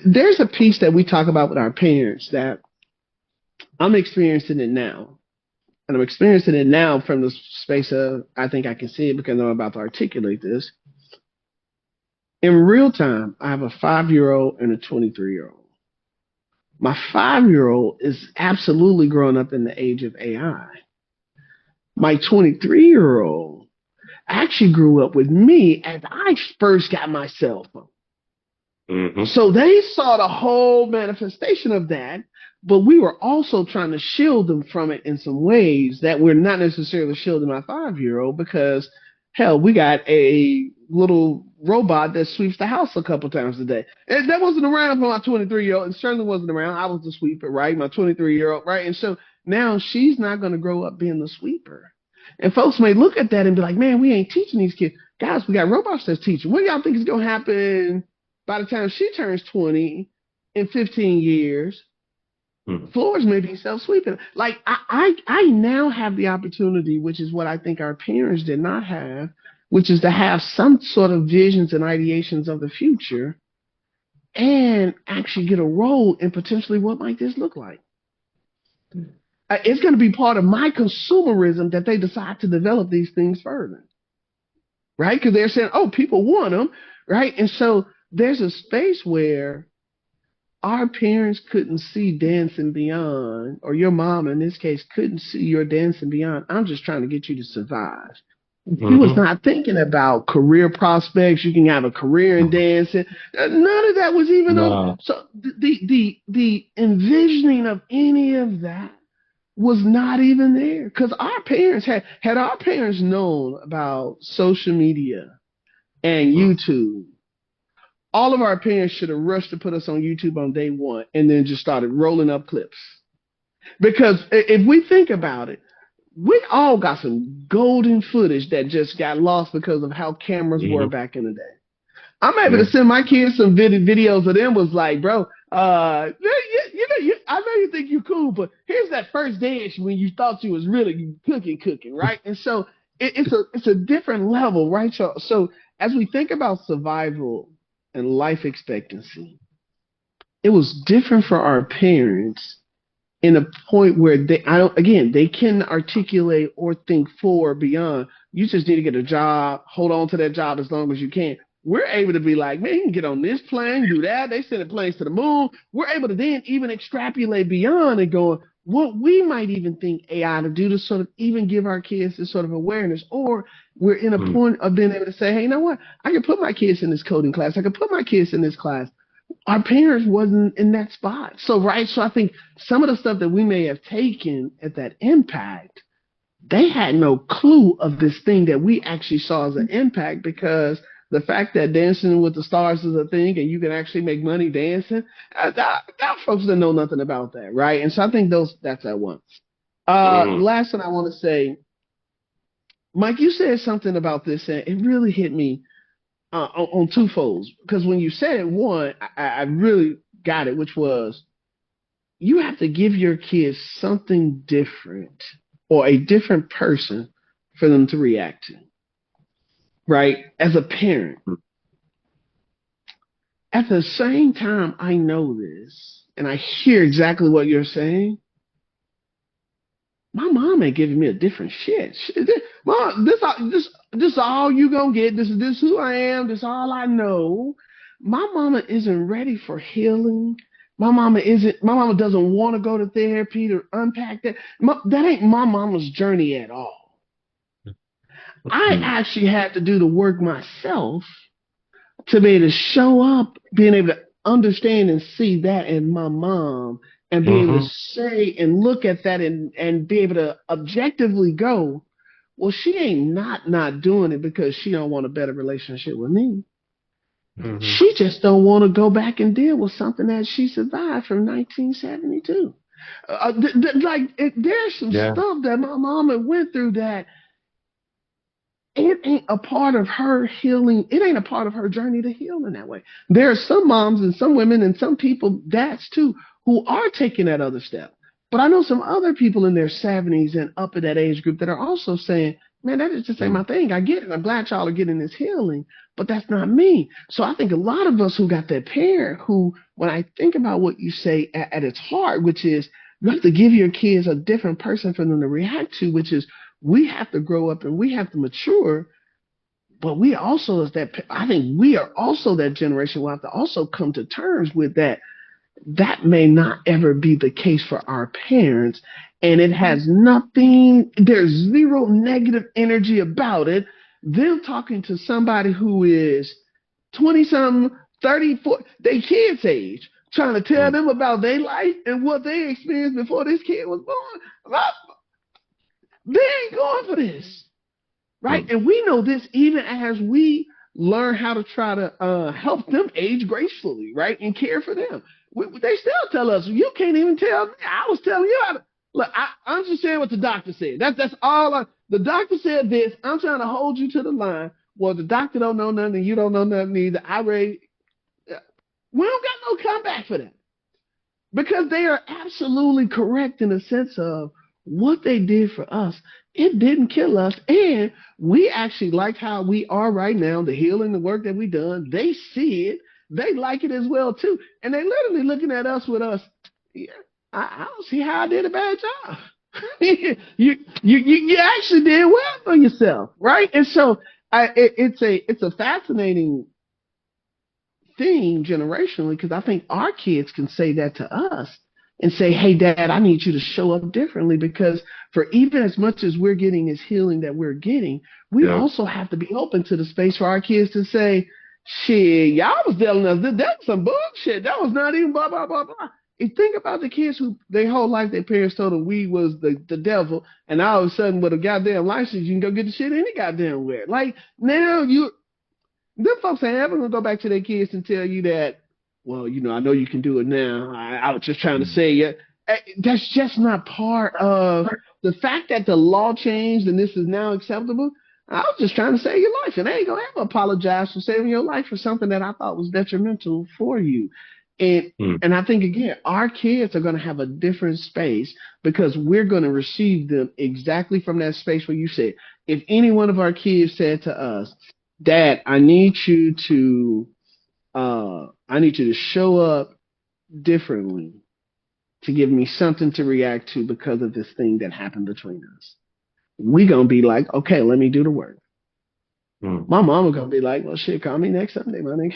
There's a piece that we talk about with our parents that I'm experiencing it now. And I'm experiencing it now from the space of, I think I can see it because I'm about to articulate this. In real time, I have a 5-year-old and a 23-year-old. My 5-year-old is absolutely growing up in the age of AI. My 23-year-old actually grew up with me as I first got my cell phone. So they saw the whole manifestation of that, but we were also trying to shield them from it in some ways that we're not necessarily shielding my 5-year-old because, hell, we got a little robot that sweeps the house a couple times a day. And that wasn't around for my 23-year-old, and certainly wasn't around. I was the sweeper, right? My 23-year-old, right? And so now she's not going to grow up being the sweeper. And folks may look at that and be like, man, we ain't teaching these kids. Guys, we got robots that's teaching. What do y'all think is going to happen by the time she turns 20 in 15 years? Floors may be self-sweeping. Like, I now have the opportunity, which is what I think our parents did not have, which is to have some sort of visions and ideations of the future and actually get a role in potentially what might this look like. It's going to be part of my consumerism that they decide to develop these things further, right? Because they're saying, oh, people want them, right? And so there's a space where our parents couldn't see dancing beyond, or your mom in this case couldn't see your dancing beyond. I'm just trying to get you to survive. He was not thinking about career prospects. You can have a career in dancing. None of that was even on. So the envisioning of any of that was not even there, because our parents had our parents known about social media and YouTube. All of our parents should have rushed to put us on YouTube on day one and then just started rolling up clips. Because if we think about it, we all got some golden footage that just got lost because of how cameras were back in the day. I'm able to send my kids some videos of them was like, bro, I know you think you're cool, but here's that first dance when you thought you was really cooking, right? And so it's a different level, right, y'all? So as we think about survival and life expectancy, it was different for our parents in a point where they can articulate or think forward beyond. You just need to get a job, hold on to that job as long as you can. We're able to be like, man, you can get on this plane, do that. They send planes to the moon. We're able to then even extrapolate beyond and going, what we might even think AI to do to sort of even give our kids this sort of awareness. Or we're in a point of being able to say, hey, you know what? I can put my kids in this coding class. I can put my kids in this class. Our parents wasn't in that spot. So I think some of the stuff that we may have taken at that impact, they had no clue of this thing that we actually saw as an impact, because the fact that dancing with the stars is a thing and you can actually make money dancing, that folks didn't know nothing about that, right? And so I think that's at once. Last thing I want to say, Mike, you said something about this and it really hit me on two folds, because when you said it, one, I really got it, which was you have to give your kids something different or a different person for them to react to, right? As a parent. At the same time, I know this and I hear exactly what you're saying. My mom ain't giving me a different shit. Mom, this all you gonna get. This is who I am. This all I know. My mama isn't ready for healing. My mama doesn't want to go to therapy to unpack that. That ain't my mama's journey at all. I actually had to do the work myself to be able to show up, being able to understand and see that in my mom, and be able to say and look at that and be able to objectively go, well, she ain't not doing it because she don't want a better relationship with me. She just don't want to go back and deal with something that she survived from 1972. There's some stuff that my mama went through that it ain't a part of her healing. It ain't a part of her journey to heal in that way. There are some moms and some women and some people, dads too, who are taking that other step. But I know some other people in their 70s and up in that age group that are also saying, man, that is just ain't my thing. I get it. I'm glad y'all are getting this healing, but that's not me. So I think a lot of us who got that parent who, when I think about what you say at its heart, which is you have to give your kids a different person for them to react to, which is we have to grow up and we have to mature. But we also, I think we are also that generation who have to also come to terms with that. That may not ever be the case for our parents. And it has nothing, there's zero negative energy about it. Them talking to somebody who is 20-something, 34, they kids' age, trying to tell them about their life and what they experienced before this kid was born. They ain't going for this, right? And we know this even as we learn how to try to help them age gracefully, right, and care for them. They still tell us, you can't even tell me. I was telling you how to. Look, I'm just saying what the doctor said. That's all. The doctor said this. I'm trying to hold you to the line. Well, the doctor don't know nothing, and you don't know nothing either. We don't got no comeback for that, because they are absolutely correct in the sense of what they did for us. It didn't kill us, and we actually like how we are right now, the healing, the work that we done. They see it. They like it as well, too. And they literally looking at us with us, yeah, I don't see how I did a bad job. you actually did well for yourself, right? And so it's a fascinating thing generationally, because I think our kids can say that to us and say, hey, Dad, I need you to show up differently, because for even as much as we're getting this healing that we're getting, we also have to be open to the space for our kids to say, shit, y'all was telling us that was some bullshit. That was not even blah, blah, blah, blah. And think about the kids who their whole life their parents told them weed was the devil, and all of a sudden with a goddamn license you can go get the shit any goddamn where. Like now them folks ain't ever gonna go back to their kids and tell you that, well, I know you can do it now. I was just trying to say it. That's just not part of the fact that the law changed and this is now acceptable. I was just trying to save your life, and I ain't gonna ever apologize for saving your life for something that I thought was detrimental for you. And Mm. and I think again, our kids are gonna have a different space because we're gonna receive them exactly from that space where you said, if any one of our kids said to us, "Dad, I need you to show up differently to give me something to react to because of this thing that happened between us," we gonna be like, "Okay, let me do the work." Mm. My mama gonna be like, "Well, shit, call me next Sunday, my nigga."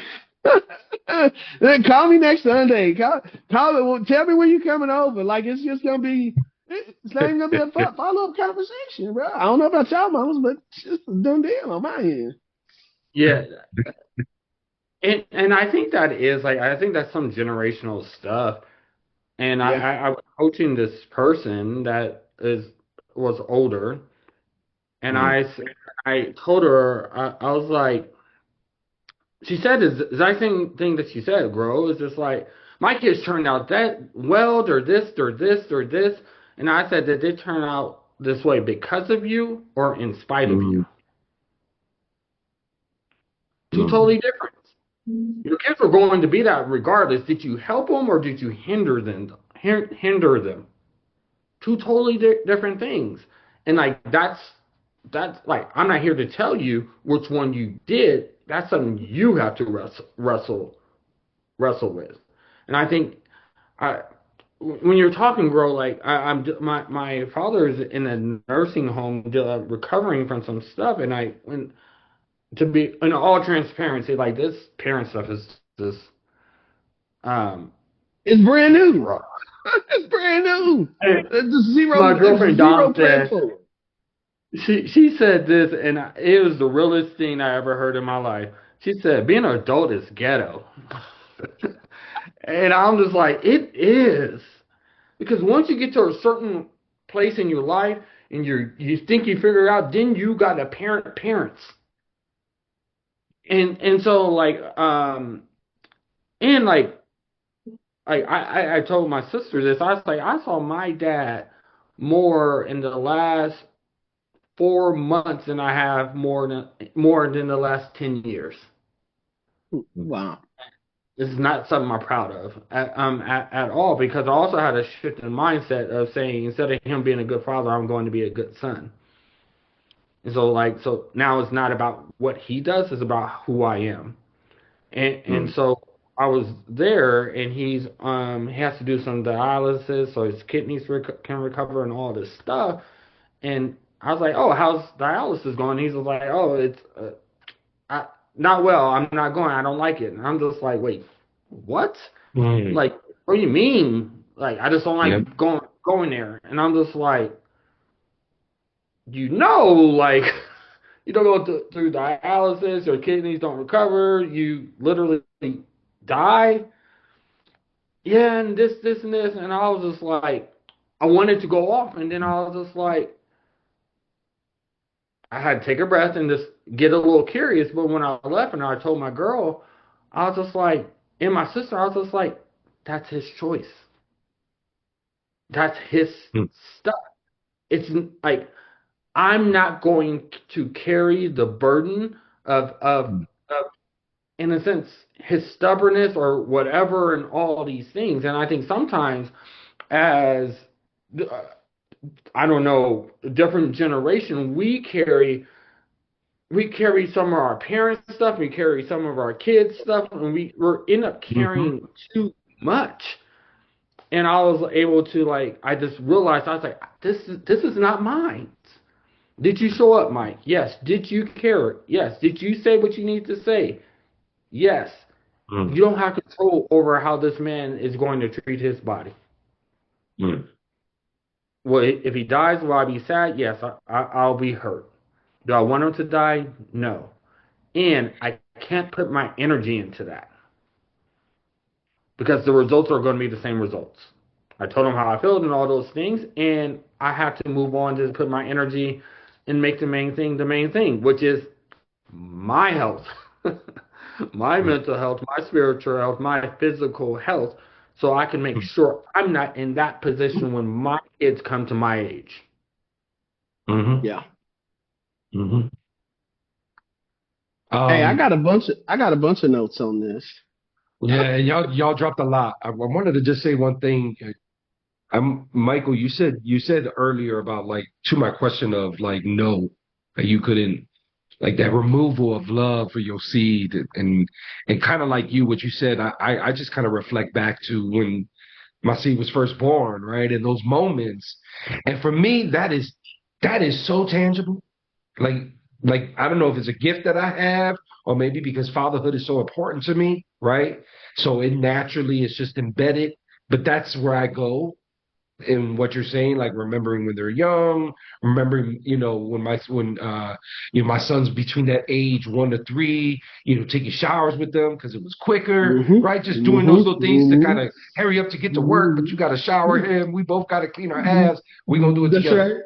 Call me next Sunday. Well, tell me when you coming over. Like it's just gonna be. It's not even gonna be a follow up conversation, bro. I don't know about y'all mamas, but it's just a done deal on my end. Yeah, and I think that is like I think that's some generational stuff. And Yeah. I was coaching this person that was older, and Mm. I told her I was like, she said the exact same thing that she said, Grow, is just like my kids turned out that well, or this, or this, or this, and I said that they turn out this way because of you or in spite of you. Mm. Two Mm. totally different. Your kids are going to be that regardless. Did you help them or did you hinder them? Hinder them. Two totally different things. And like that's like I'm not here to tell you which one you did. That's something you have to wrestle with. And I think I when you're talking, Grow, like my father is in a nursing home recovering from some stuff, and to be in all transparency, like this parent stuff is just um It's brand new. rough. It's brand new. And my It's girlfriend zero Dom play said for. she said this, and it was the realest thing I ever heard in my life. She said, "Being an adult is ghetto," and I'm just like, it is, because once you get to a certain place in your life and you think you figure it out, then you got to parent parents, and so like and like I told my sister this. I was like, I saw my dad more in the last 4 months than I have more than the last 10 years. Wow. This is not something I'm proud of at all, because I also had a shift in mindset of saying, instead of him being a good father, I'm going to be a good son. And so like so now it's not about what he does, it's about who I am. And Mm. so I was there, and he has to do some dialysis so his kidneys can recover and all this stuff. And I was like, "Oh, how's dialysis going?" He's like, "Oh, it's I, not well. I'm not going. I don't like it." And I'm just like, "Wait, what? Mm. Like, what do you mean? Like, I just don't Yep. like going there." And I'm just like, like, you don't go through dialysis, your kidneys don't recover, you literally die. Yeah, and this, and this, and I was just like, I wanted to go off, and then I was just like, I had to take a breath and just get a little curious. But when I left and I told my girl, I was just like, and my sister, I was just like, that's his choice. That's his Mm. stuff. It's like I'm not going to carry the burden of in a sense his stubbornness or whatever and all these things. And I think sometimes as uh, I don't know, different generation, we carry some of our parents' stuff, we carry some of our kids' stuff, and we're end up Mhm. carrying too much. And I was able to like, I just realized I was like, this is not mine. Did you show up, Mike? Yes. Did you care? Yes. Did you say what you need to say? Yes. Mm. You don't have control over how this man is going to treat his body. Mm. Well, if he dies, will I be sad? Yes, I'll be hurt. Do I want him to die? No. And I can't put my energy into that because the results are going to be the same results. I told him how I felt and all those things, and I have to move on to put my energy and make the main thing, which is my health, my Mm. mental health, my spiritual health, my physical health, so I can make sure I'm not in that position when my kids come to my age. Mhm. Yeah. Mhm. Hey, Um, I got a bunch of notes on this. yeah, y'all dropped a lot. I wanted to just say one thing. I'm Michael. You said earlier about like to my question of like no, that you couldn't like that removal of love for your seed and kind of like you what you said. I just kind of reflect back to when my seed was first born, right? And those moments, and for me that is so tangible. Like I don't know if it's a gift that I have or maybe because fatherhood is so important to me, right? So it naturally is just embedded, but that's where I go in what you're saying, like remembering when they're young, remembering, when my son's between that age 1 to 3, taking showers with them because it was quicker, Mm-hmm. right? Just doing those little things to kind Mm-hmm. of hurry up to get to work, but Mm-hmm. you got to shower him. We both got to clean our ass. We're gonna do Mm-hmm. it That's together. right.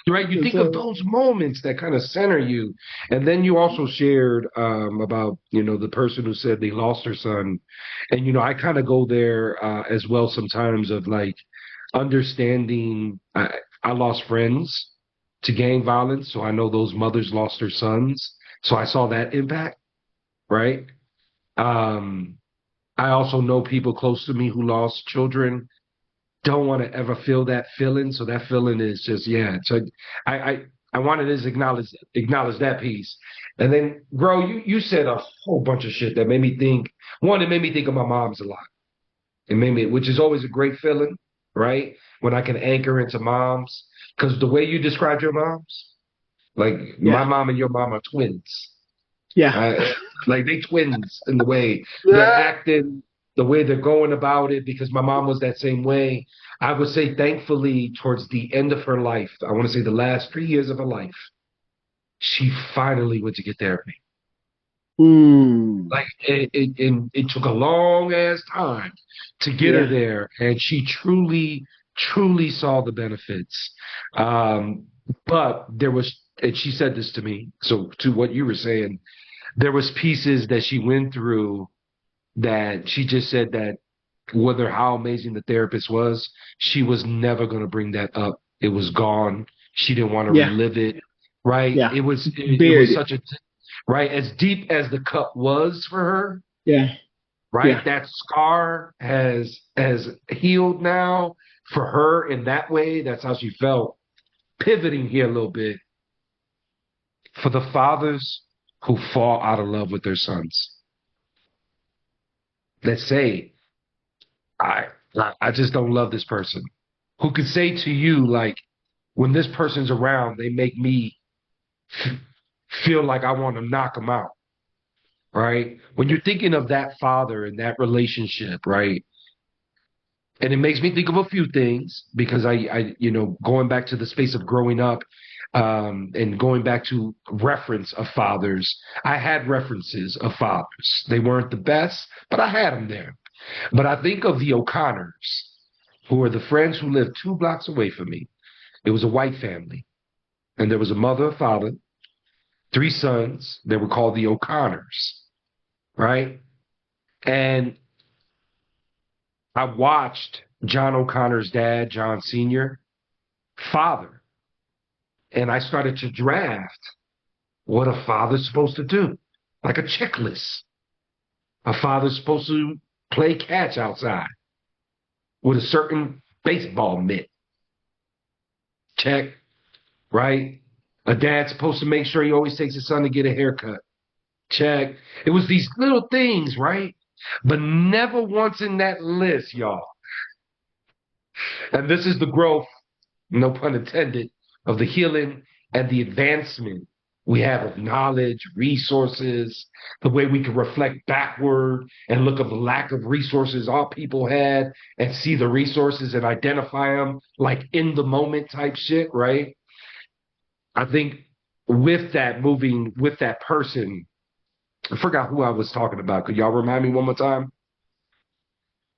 Right, you That's think of right. those moments that kind of center you, and then you also shared about the person who said they lost their son, and I kind of go there as well sometimes of like understanding. I lost friends to gang violence, so I know those mothers lost their sons, so I saw that impact. Right, um, I also know people close to me who lost children don't want to ever feel that feeling. So that feeling is just yeah. So I I, I wanted to just acknowledge that piece, and then Grow, you said a whole bunch of shit that made me think. One, it made me think of my mom's a lot. It made me, which is always a great feeling, right? When I can anchor into moms, because the way you described your moms, like my Yeah. mom and your mom are twins. Yeah. Uh, like they twins in the way they're Yeah. acting, the way they're going about it, because my mom was that same way. I would say, thankfully, towards the end of her life, I want to say the last 3 years of her life, she finally went to get therapy. Mm. Like it took a long ass time to get her Yeah. there, and she truly, truly saw the benefits. Um, but there was, and she said this to me. So to what you were saying, there was pieces that she went through that she just said that whether how amazing the therapist was, she was never going to bring that up. It was gone. She didn't want to Yeah. relive it. Right. Yeah. It Buried was it. such a right as deep as the cut was for her. Yeah. Right. Yeah. That scar has healed now for her in that way. That's how she felt. Pivoting here a little bit for the fathers who fall out of love with their sons. Let's say I I just don't love this person. Who could say to you like when this person's around, they make me f- feel like I want to knock them out, right? When you're thinking of that father and that relationship, right? And it makes me think of a few things because going back to the space of growing up, and going back to reference of fathers, I had references of fathers. They weren't the best, but I had them there. But I think of the O'Connors, who are the friends who lived 2 blocks away from me. It was a white family, and there was a mother, a father, 3 sons. They were called the O'Connors, right? And I watched John O'Connor's dad, John Sr., father, and I started to draft what a father's supposed to do, like a checklist. A father's supposed to play catch outside with a certain baseball mitt. Check, right? A dad's supposed to make sure he always takes his son to get a haircut. Check. It was these little things, right? But never once in that list, y'all. And this is the growth, no pun intended, of the healing and the advancement we have of knowledge, resources, the way we can reflect backward and look at the lack of resources our people had and see the resources and identify them like in the moment type shit, right? I think with that moving with that person, I forgot who I was talking about. Could y'all remind me one more time?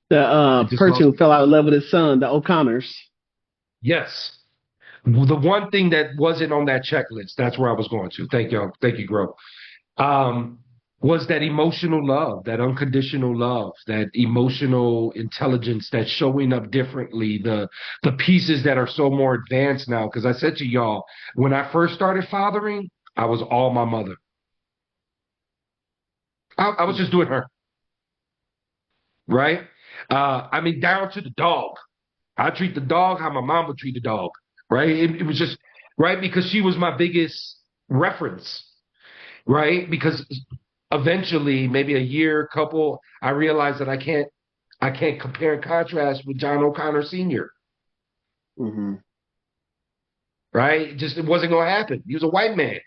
The I just person lost. who fell out of love with his son, the O'Connors. Yes. The one thing that wasn't on that checklist, that's where I was going to. Thank y'all. Thank you, Gro. Um, was that emotional love, that unconditional love, that emotional intelligence that's showing up differently, the pieces that are so more advanced now. Because I said to y'all, when I first started fathering, I was all my mother. I was just doing her, right? I mean, down to the dog. I treat the dog how my mom would treat the dog, right? It was just, right? Because she was my biggest reference, right? Because eventually, maybe a year, couple, I realized that I can't compare and contrast with John O'Connor Sr., Mm-hmm. right? It wasn't going to happen. He was a white man.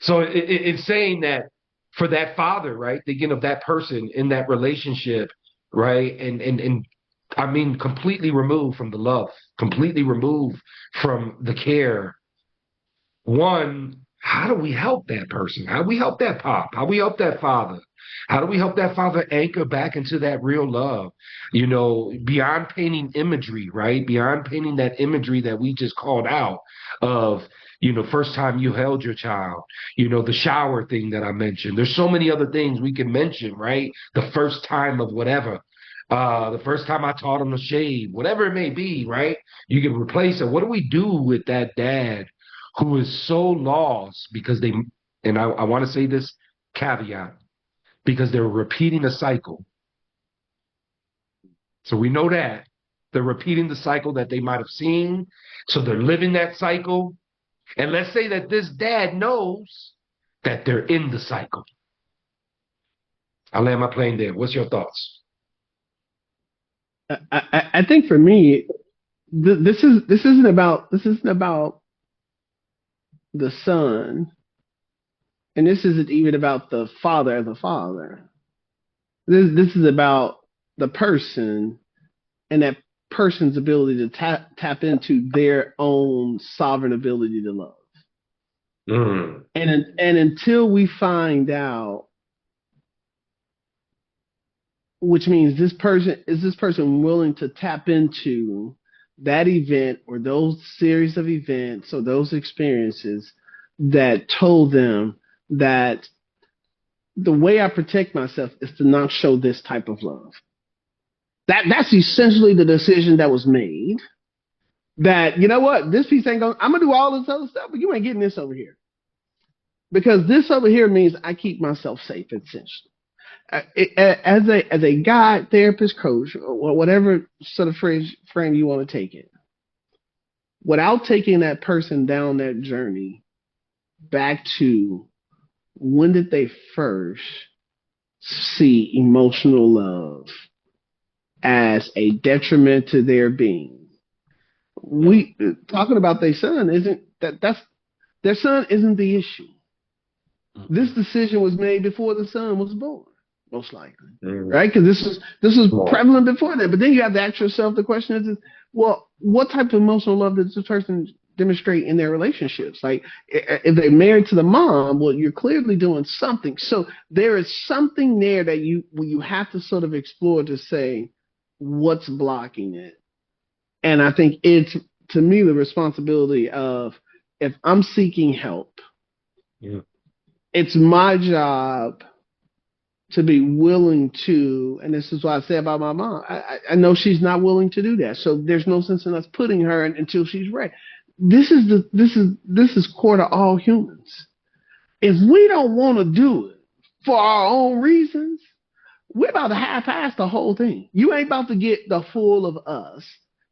So it's saying that for that father, right, thinking of that person in that relationship, right, and I mean, completely removed from the love, completely removed from the care. One, how do we help that person? How do we help that pop? How do we help that father? How do we help that father anchor back into that real love? You know, beyond painting imagery, right? Beyond painting that imagery that we just called out of, you know, first time you held your child, you know, the shower thing that I mentioned. There's so many other things we can mention, right? The first time of whatever. The first time I taught him to shave, whatever it may be, right? You can replace it. What do we do with that dad who is so lost because and I want to say this caveat, because they're repeating a cycle. So we know that they're repeating the cycle that they might have seen. So they're living that cycle. And let's say that this dad knows that they're in the cycle. I'll land my plane there. What's your thoughts? I think for me, this isn't about the son, and this isn't even about the father as a father. This is about the person and that person's ability to tap into their own sovereign ability to love. Mm. And until we find out, which means this person willing to tap into that event or those series of events or those experiences that told them that the way I protect myself is to not show this type of love. That's essentially the decision that was made. That, you know what, this piece ain't going. I'm gonna do all this other stuff, but you ain't getting this over here because this over here means I keep myself safe. Essentially, as a guide, therapist, coach, or whatever sort of frame you want to take it, without taking that person down that journey back to when did they first see emotional love as a detriment to their being. We talking about their son isn't that's their son isn't the issue. This decision was made before the son was born, most likely, right? Because this is prevalent before that. But then you have to ask yourself the question is, well, what type of emotional love does this person demonstrate in their relationships? Like, if they're married to the mom, well, you're clearly doing something. So there is something there that you have to sort of explore to say what's blocking it. And I think it's, to me, the responsibility of, if I'm seeking help, it's my job to be willing to, and this is what I say about my mom. I know she's not willing to do that, so there's no sense in us putting her in until she's ready. This is core to all humans. If we don't want to do it for our own reasons, we're about to half-ass the whole thing. You ain't about to get the full of us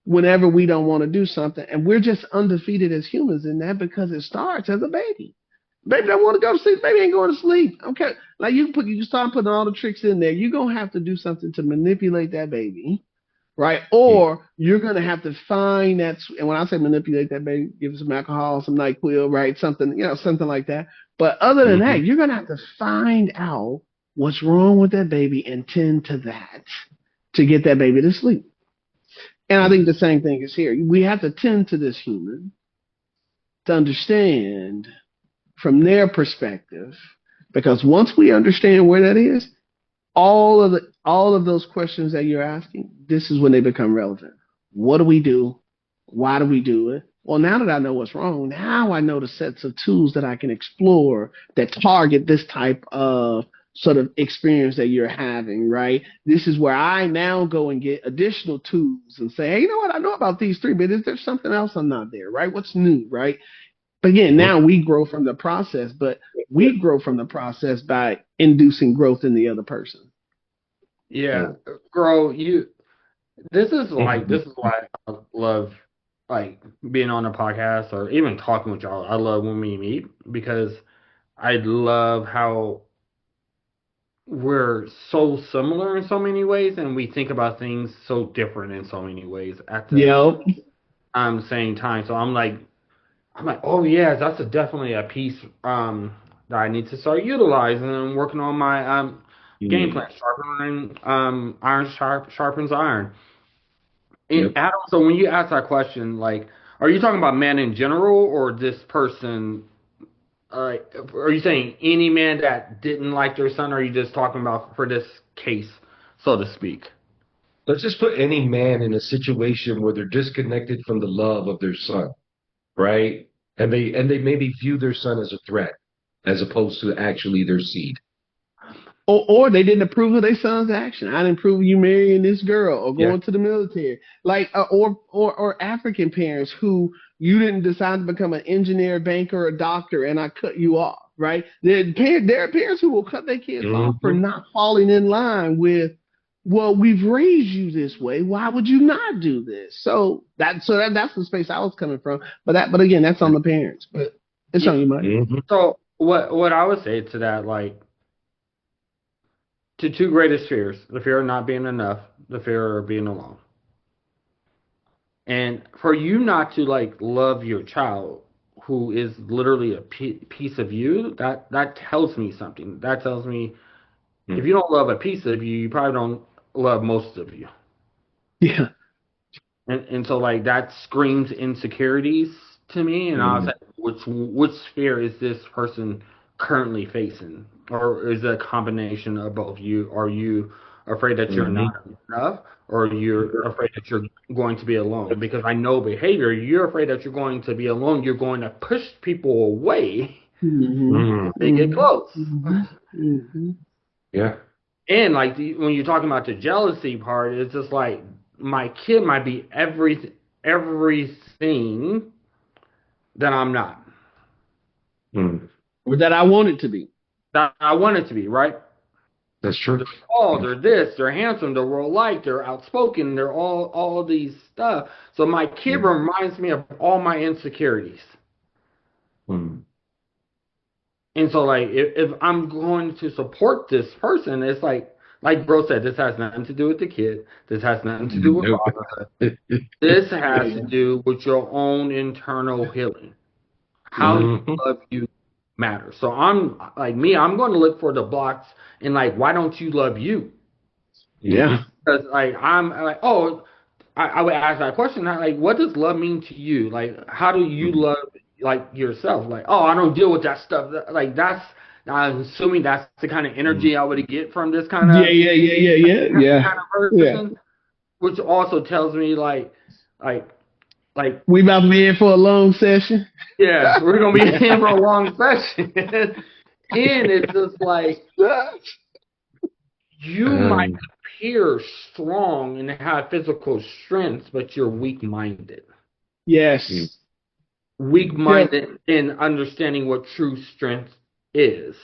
whenever we don't want to do something, and we're just undefeated as humans in that because it starts as a baby. Baby don't want to go to sleep. Baby ain't going to sleep. Okay, like you start putting all the tricks in there. You're gonna have to do something to manipulate that baby, right? Or you're gonna have to find that. And when I say manipulate that baby, give it some alcohol, some NyQuil, right? Something, something like that. But other than that, you're gonna have to find out what's wrong with that baby and tend to that to get that baby to sleep. And I think the same thing is here. We have to tend to this human to understand from their perspective, because once we understand where that is, all of those questions that you're asking, this is when they become relevant. What do we do? Why do we do it? Well, now that I know what's wrong, now I know the sets of tools that I can explore that target this type of sort of experience that you're having, right? This is where I now go and get additional tools and say, hey, you know what? I know about these three, but is there something else I'm not there, right? What's new, right? But again, now we grow from the process, but we grow from the process by inducing growth in the other person. Yeah, girl, this is why I love like being on a podcast or even talking with y'all. I love when we meet because I love how we're so similar in so many ways and we think about things so different in so many ways at the Yep. same time. So I'm like, oh yeah, that's definitely a piece that I need to start utilizing and working on my game plan, sharpening iron sharpens iron. And Adam, so when you ask that question, like, are you talking about men in general or this person? Are you saying any man that didn't like their son, or are you just talking about for this case, so to speak? Let's just put any man in a situation where they're disconnected from the love of their son, right? And they maybe view their son as a threat as opposed to actually their seed. Or they didn't approve of their son's action. I didn't approve of you marrying this girl or going to the military. Like, or African parents who you didn't decide to become an engineer, banker, or doctor, and I cut you off. Right? There are parents who will cut their kids off for not falling in line with, well, we've raised you this way. Why would you not do this? So that's the space I was coming from. But again, that's on the parents. But it's on you, Mike. So what I would say to that, like, to two greatest fears, the fear of not being enough, the fear of being alone. And for you not to like love your child who is literally a piece of you, that tells me something. That tells me if you don't love a piece of you, you probably don't love most of you. Yeah. And so like that screams insecurities to me, and I was like, which fear is this person currently facing, or is it a combination of both? Are you afraid that you're not enough, or you're afraid that you're going to be alone? Because I know behavior. You're afraid that you're going to be alone. You're going to push people away. They get close. Yeah. And like when you're talking about the jealousy part, it's just like my kid might be everything that I'm not. Or that I want it to be. That I want it to be, right? That's true. They're tall, they're this, they're handsome, they're well liked, they're outspoken, they're all these stuff. So my kid reminds me of all my insecurities. And so like if I'm going to support this person, it's like bro said, this has nothing to do with the kid. This has nothing to do with fatherhood. This has to do with your own internal healing. How you love you matters. So I'm like I'm going to look for the blocks and like, why don't you love you? Yeah. Because like I'm like, I would ask that question. Like, what does love mean to you? Like, how do you love like yourself? Like, I don't deal with that stuff. Like I'm assuming that's the kind of energy I would get from this kind of kind of person. Which also tells me like we about to be in for a long session. Yeah, we're gonna be in for a long session. And it's just like you might appear strong and have physical strength, but you're weak-minded. Yes. Weak-minded in understanding what true strength is.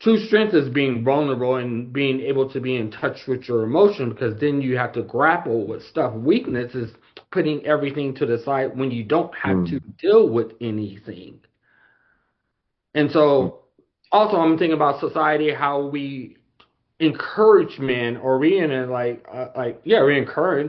True strength is being vulnerable and being able to be in touch with your emotion, because then you have to grapple with stuff. Weakness is putting everything to the side when you don't have to deal with anything. And so also I'm thinking about society, how we encourage men, or we encourage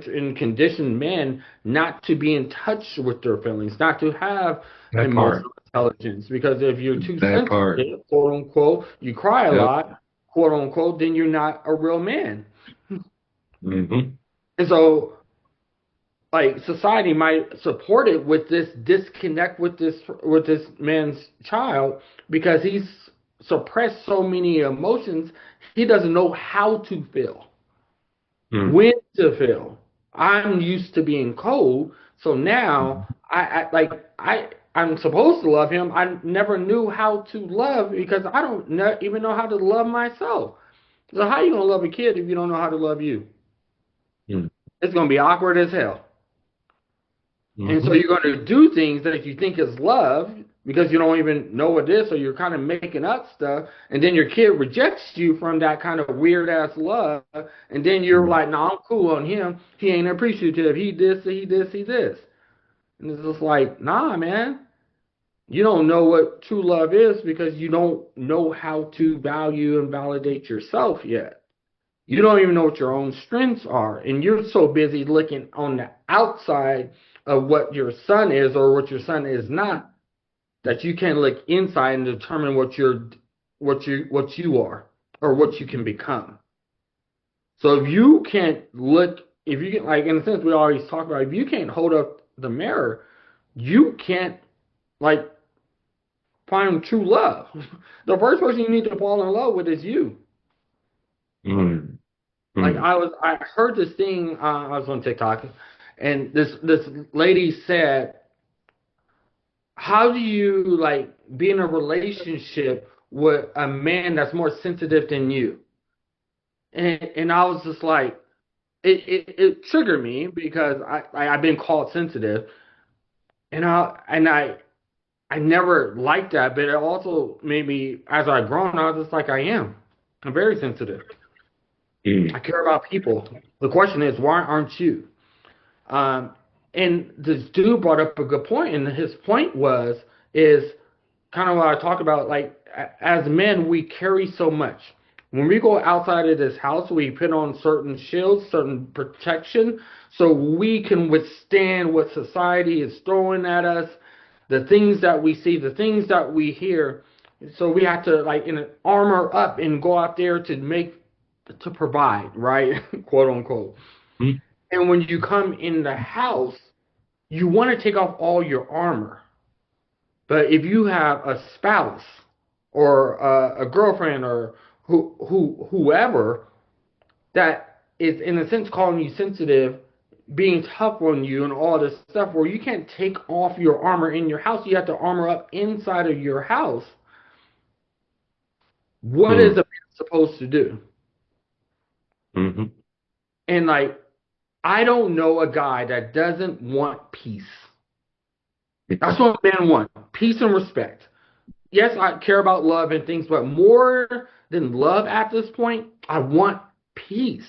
and condition men not to be in touch with their feelings, not to have emotional intelligence, because if you're too sensitive, quote unquote, you cry a lot, quote unquote, then you're not a real man. And so like society might support it with this disconnect with this man's child, because he's suppressed so many emotions. He doesn't know how to feel, when to feel. I'm used to being cold, so now I'm supposed to love him. I never knew how to love, because I don't even know how to love myself. So how you gonna love a kid if you don't know how to love you? It's gonna be awkward as hell. And so you're going to do things that you think is love, because you don't even know what it is, so you're kind of making up stuff, and then your kid rejects you from that kind of weird ass love, and then you're like, no, I'm cool on him. He ain't appreciative. He this, he this, he this. And it's just like, nah, man. You don't know what true love is because you don't know how to value and validate yourself yet. You don't even know what your own strengths are. And you're so busy looking on the outside of what your son is or what your son is not that you can't look inside and determine what you are or what you can become. So if you can't look, if you can, like, in a sense we always talk about, if you can't hold up the mirror, you can't, like, find true love. The first person you need to fall in love with is you. Mm. Like I heard this thing. I was on TikTok, and this lady said, "How do you like be in a relationship with a man that's more sensitive than you?" And I was just like, it triggered me because I've been called sensitive, and I never liked that, but it also made me, as I've grown, I was just like, I am. I'm very sensitive. I care about people. The question is, why aren't you? Um, and this dude brought up a good point, and his point is kind of what I talked about. Like, as men, we carry so much. When we go outside of this house, we put on certain shields, certain protection, so we can withstand what society is throwing at us, the things that we see, the things that we hear. So we have to like armor up and go out there to provide, right? Quote unquote. Mm. And when you come in the house, you want to take off all your armor. But if you have a spouse or a girlfriend or whoever that is in a sense calling you sensitive, being tough on you and all this stuff where you can't take off your armor in your house, you have to armor up inside of your house. What is a man supposed to do? Mm-hmm. And like, I don't know a guy that doesn't want peace. That's what men want. Peace and respect. Yes, I care about love and things, but more than love at this point, I want peace.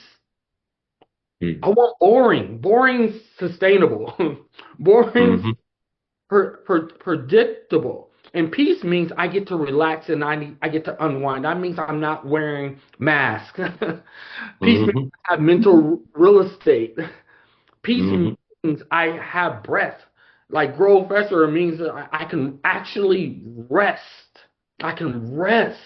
I want boring sustainable, boring predictable. And peace means I get to relax and I get to unwind. That means I'm not wearing masks. Peace means I have mental real estate. Peace means I have breath. Like grow faster means that I can actually rest. I can rest.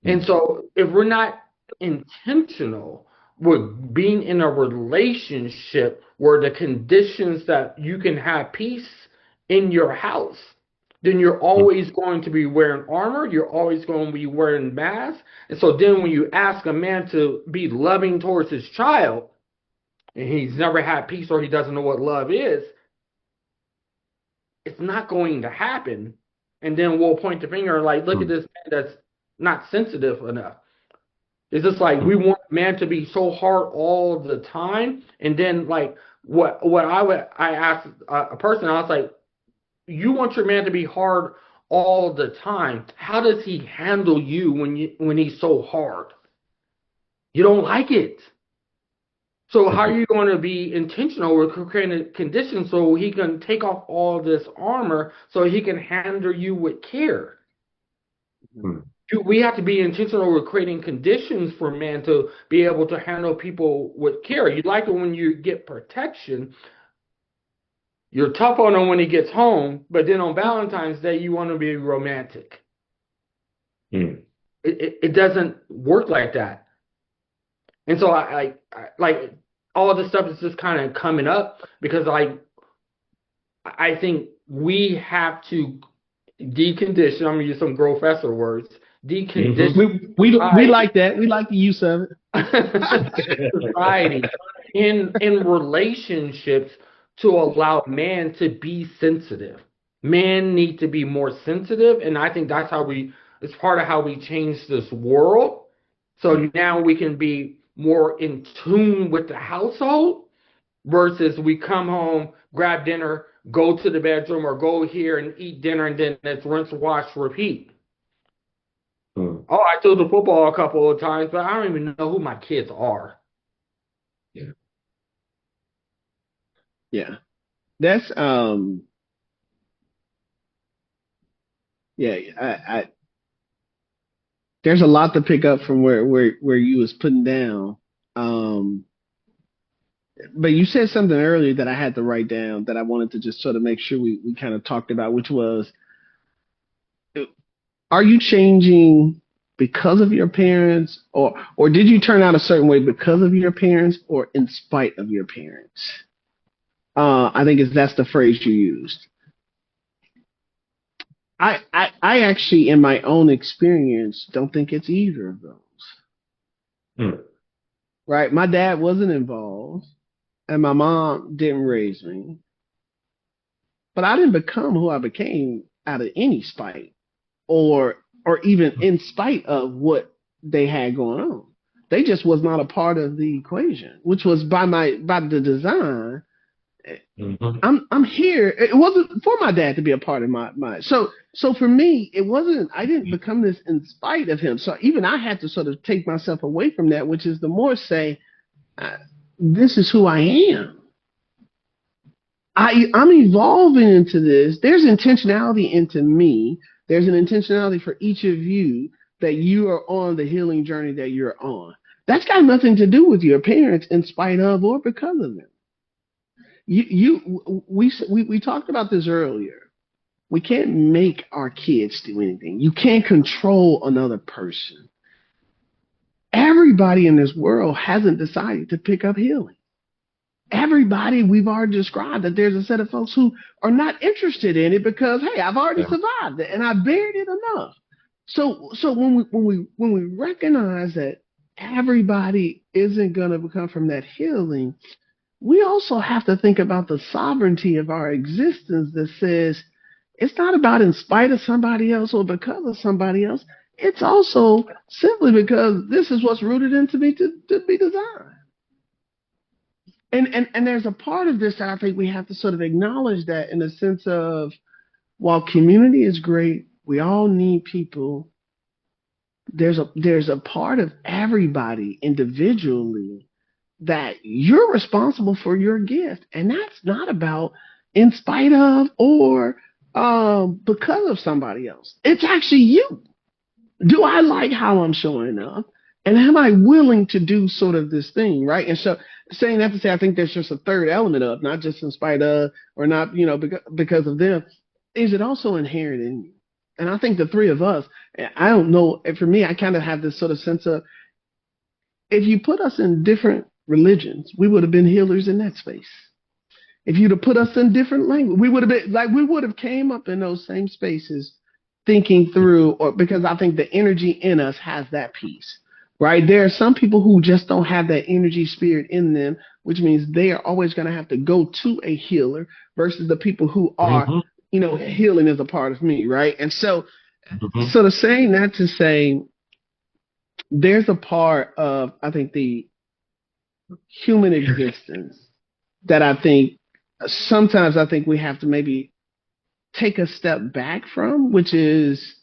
And so if we're not intentional with being in a relationship where the conditions that you can have peace in your house, then you're always going to be wearing armor. You're always going to be wearing masks. And so then when you ask a man to be loving towards his child, and he's never had peace or he doesn't know what love is, it's not going to happen. And then we'll point the finger like, look at this man that's not sensitive enough. It's just like we want man to be so hard all the time. And then like I asked a person, I was like, you want your man to be hard all the time. How does he handle you when he's so hard? You don't like it. So how are you going to be intentional with creating conditions so he can take off all this armor so he can handle you with care? We have to be intentional with creating conditions for man to be able to handle people with care. You like it when you get protection. You're tough on him when he gets home, but then on Valentine's Day, you want to be romantic. It doesn't work like that. And so I like all this stuff is just kind of coming up because I think we have to decondition. I'm gonna use some professor words. Decondition. We like that. We like the use of it. Society in relationships to allow man to be sensitive. Men need to be more sensitive, and I think that's how it's part of how we change this world. So now we can be more in tune with the household versus we come home, grab dinner, go to the bedroom, or go here and eat dinner, and then it's rinse, wash, repeat. Mm. Oh, I threw the football a couple of times, but I don't even know who my kids are. Yeah. Yeah. That's yeah, I there's a lot to pick up from where you was putting down. Um but you said something earlier that I had to write down that I wanted to just sort of make sure we kind of talked about, which was, are you changing because of your parents, or did you turn out a certain way because of your parents or in spite of your parents? I think that's the phrase you used. I actually, in my own experience, don't think it's either of those. Mm. Right? My dad wasn't involved, and my mom didn't raise me, but I didn't become who I became out of any spite, or even in spite of what they had going on. They just was not a part of the equation, which was by the design. Mm-hmm. I'm here. It wasn't for my dad to be a part of my so for me, it wasn't, I didn't become this in spite of him. So even I had to sort of take myself away from that, which is the more say, uh, this is who I am. I'm evolving into this. There's intentionality into me. There's an intentionality for each of you that you are on the healing journey that you're on. That's got nothing to do with your parents in spite of or because of them. We talked about this earlier. We can't make our kids do anything. You can't control another person. Everybody in this world hasn't decided to pick up healing. Everybody, we've already described that there's a set of folks who are not interested in it because, hey, I've already Yeah. survived it and I buried it enough. So when we recognize that everybody isn't going to come from that healing, we also have to think about the sovereignty of our existence that says it's not about in spite of somebody else or because of somebody else. It's also simply because this is what's rooted into me to be designed. And there's a part of this that I think we have to sort of acknowledge that, in the sense of, while community is great, we all need people. There's a part of everybody individually that you're responsible for your gift, and that's not about in spite of or because of somebody else. It's actually you. Do I like how I'm showing up? And am I willing to do sort of this thing, right? And so, saying that to say, I think there's just a third element of, not just in spite of or not, because of them, is it also inherent in you? And I think the three of us, I don't know, for me, I kind of have this sort of sense of, if you put us in different religions, we would have been healers in that space. If you'd have put us in different language, we would have been like, we would have came up in those same spaces thinking through, or because I think the energy in us has that piece, right? There are some people who just don't have that energy spirit in them, which means they are always going to have to go to a healer versus the people who are, Mm-hmm. healing is a part of me, right? And so, Mm-hmm. sort of saying that to say, there's a part of, I think, the human existence that I think sometimes I think we have to maybe take a step back from, which is,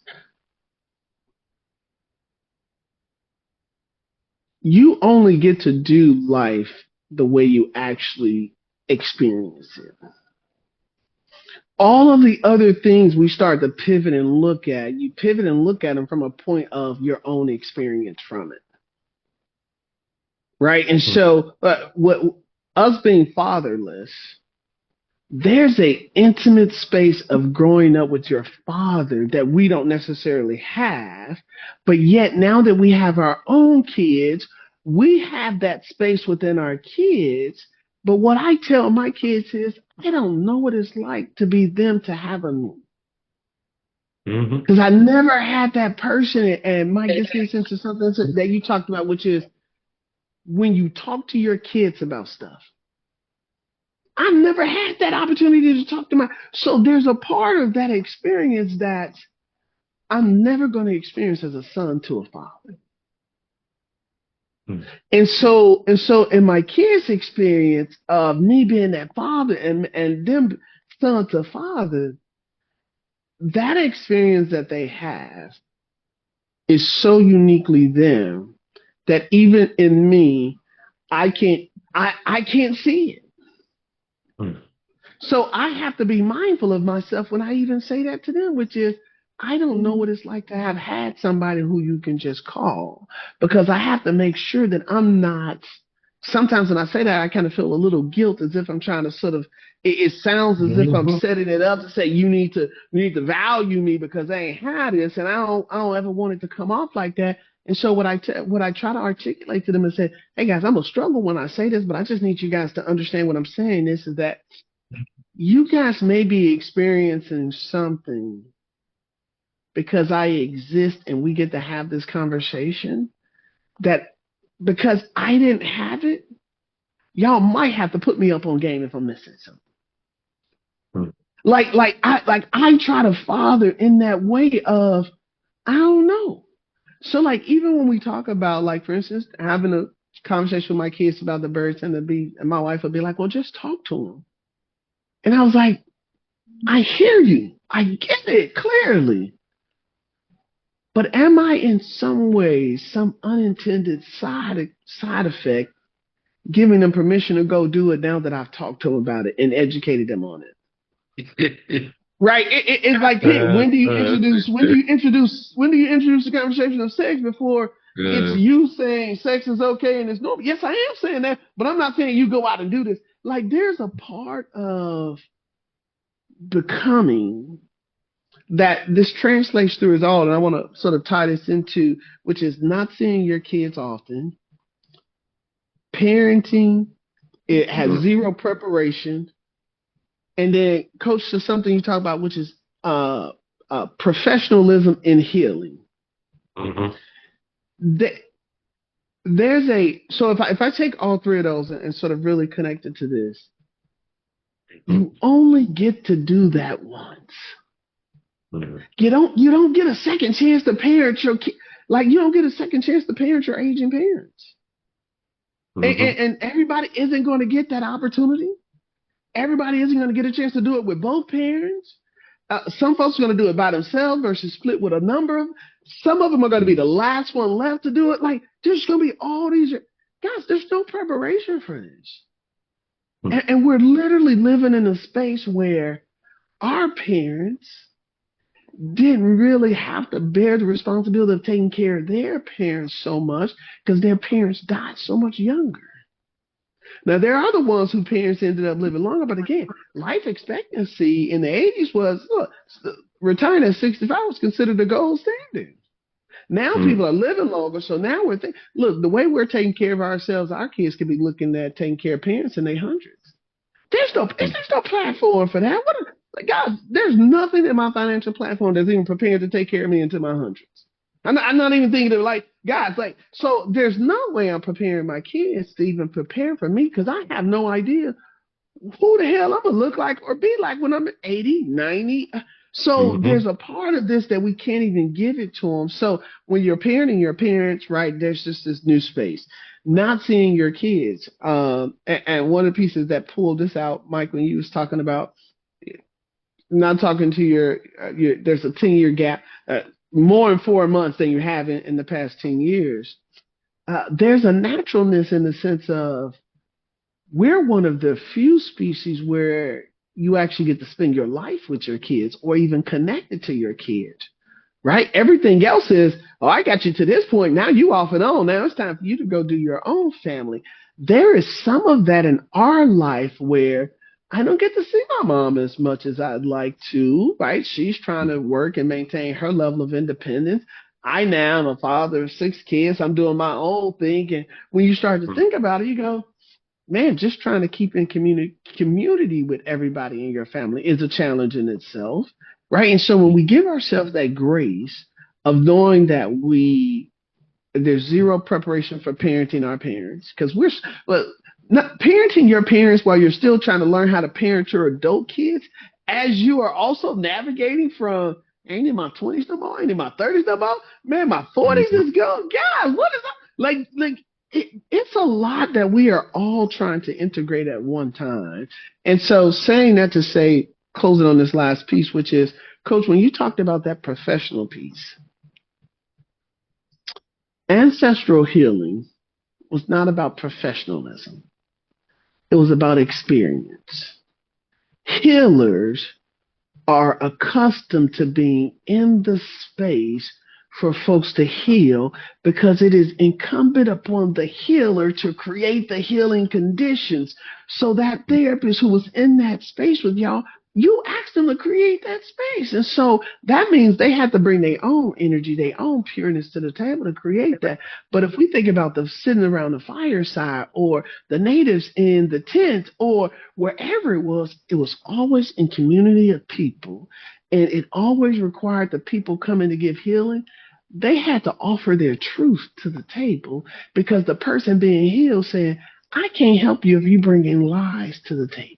you only get to do life the way you actually experience it. All of the other things we start to pivot and look at, you pivot and look at them from a point of your own experience from it. Right. And so, what us being fatherless, there's a intimate space of growing up with your father that we don't necessarily have, but yet now that we have our own kids, we have that space within our kids. But what I tell my kids is, I don't know what it's like to be them to have a me. Mm-hmm. Because I never had that person. And Mike, this gets into something that you talked about, which is when you talk to your kids about stuff. I've never had that opportunity to talk to my. So there's a part of that experience that I'm never going to experience as a son to a father. Hmm. And so in my kids' experience of me being that father and them son to father, that experience that they have is so uniquely them that even in me, I can't I can't see it. Hmm. So I have to be mindful of myself when I even say that to them, which is I don't know what it's like to have had somebody who you can just call because I have to make sure that I'm not. Sometimes when I say that, I kind of feel a little guilt as if I'm trying to sort of. It sounds as if I'm Mhm. setting it up to say you need to value me because I ain't had this, and I don't ever want it to come off like that. And so what I try to articulate to them and say, hey guys, I'm gonna struggle when I say this, but I just need you guys to understand what I'm saying. This is that you guys may be experiencing something because I exist and we get to have this conversation that because I didn't have it, y'all might have to put me up on game if I'm missing something. Hmm. Like I try to father in that way of I don't know. So like even when we talk about like for instance having a conversation with my kids about the birds and the bees, and my wife would be like, "Well, just talk to them." And I was like, "I hear you. I get it clearly. But am I in some way, some unintended side effect, giving them permission to go do it now that I've talked to them about it and educated them on it? Right? It's like, hey, uh, when do you uh, introduce the conversation of sex before it's uh, you saying sex is okay and it's normal? Yes, I am saying that, but I'm not saying you go out and do this. Like there's a part of becoming that this translates through is all, and I want to sort of tie this into, which is not seeing your kids often, parenting, it has zero preparation, and then coach to something you talk about, which is professionalism in healing. mhm. Th- There's a so if I take all three of those and sort of really connect it to this, you only get to do that once. Mhm. You don't get a second chance to parent your kid. Like you don't get a second chance to parent your aging parents. Mhm. And everybody isn't going to get that opportunity. Everybody isn't going to get a chance to do it with both parents. Some folks are going to do it by themselves versus split with a number of. Some of them are going to be the last one left to do it. Like there's going to be all these guys. There's no preparation for this, and we're literally living in a space where our parents didn't really have to bear the responsibility of taking care of their parents so much because their parents died so much younger. Now there are the ones whose parents ended up living longer, but again, life expectancy in the 80s was look, retiring at 65 was considered the gold standard. Now Mhm. people are living longer, so now we're thinking, look, the way we're taking care of ourselves, our kids could be looking at taking care of parents in their hundreds. There's no platform for that. Like, guys, there's nothing in my financial platform that's even prepared to take care of me into my hundreds. I'm not even thinking of like, guys, like, so there's no way I'm preparing my kids to even prepare for me because I have no idea who the hell I'm going to look like or be like when I'm 80, 90. So Mhm. there's a part of this that we can't even give it to them. So when you're parenting your parents, right, there's just this new space. Not seeing your kids. And one of the pieces that pulled this out, Mike, when you was talking about not talking to there's a 10-year gap, more in 4 months than you have in the past 10 years. There's a naturalness in the sense of we're one of the few species where you actually get to spend your life with your kids or even connected to your kids, right? Everything else is, oh, I got you to this point. Now you off and on. Now it's time for you to go do your own family. There is some of that in our life where I don't get to see my mom as much as I'd like to, right? She's trying to work and maintain her level of independence. I now am a father of 6 kids. I'm doing my own thing. And when you start to think about it, you go, man, just trying to keep in community with everybody in your family is a challenge in itself, right? And so when we give ourselves that grace of knowing that there's zero preparation for parenting our parents because well, not parenting your parents while you're still trying to learn how to parent your adult kids as you are also navigating from ain't in my 20s no more, ain't in my 30s no more, man, my 40s Mhm. is gone. God, what is that? Like it's a lot that we are all trying to integrate at one time. And so saying that to say, closing on this last piece, which is, Coach, when you talked about that professional piece, ancestral healing was not about professionalism. It was about experience. Healers are accustomed to being in the space for folks to heal because it is incumbent upon the healer to create the healing conditions. So that therapist who was in that space with y'all, you asked them to create that space. And so that means they had to bring their own energy, their own pureness to the table to create that. But if we think about the sitting around the fireside or the natives in the tent or wherever it was always in community of people. And it always required the people coming to give healing. They had to offer their truth to the table because the person being healed said, I can't help you if you bring in lies to the table.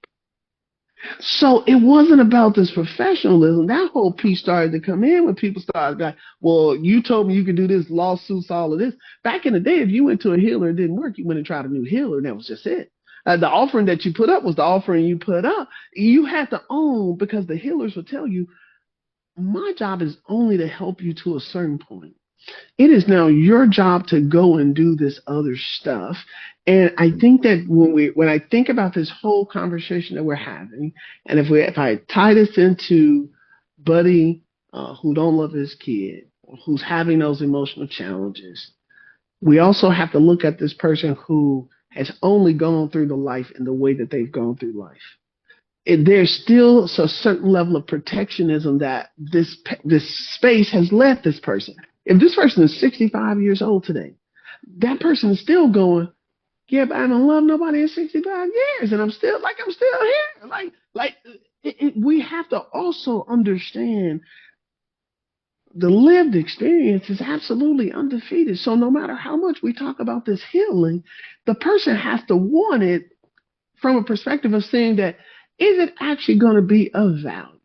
So it wasn't about this professionalism. That whole piece started to come in when people started going, well, you told me you could do this, lawsuits, all of this. Back in the day, if you went to a healer and it didn't work, you went and tried a new healer, and that was just it. The offering that you put up was the offering you put up. You had to own, because the healers would tell you, my job is only to help you to a certain point. It is now your job to go and do this other stuff. And I think that when I think about this whole conversation that we're having, and if I tie this into Buddy who don't love his kid, who's having those emotional challenges, we also have to look at this person who has only gone through the life in the way that they've gone through life. There's still a certain level of protectionism that this space has left this person. If this person is 65 years old today, that person is still going, yeah, but I don't love nobody in 65 years, and I'm still here. We have to also understand the lived experience is absolutely undefeated. So no matter how much we talk about this healing, the person has to want it from a perspective of saying that, is it actually going to be of value?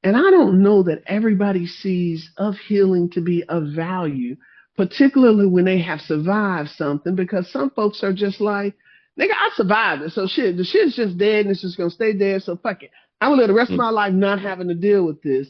And I don't know that everybody sees of healing to be of value, particularly when they have survived something, because some folks are just like, nigga, I survived it. So the shit's just dead and it's just going to stay dead. So fuck it. I'm going to live the rest of my life not having to deal with this,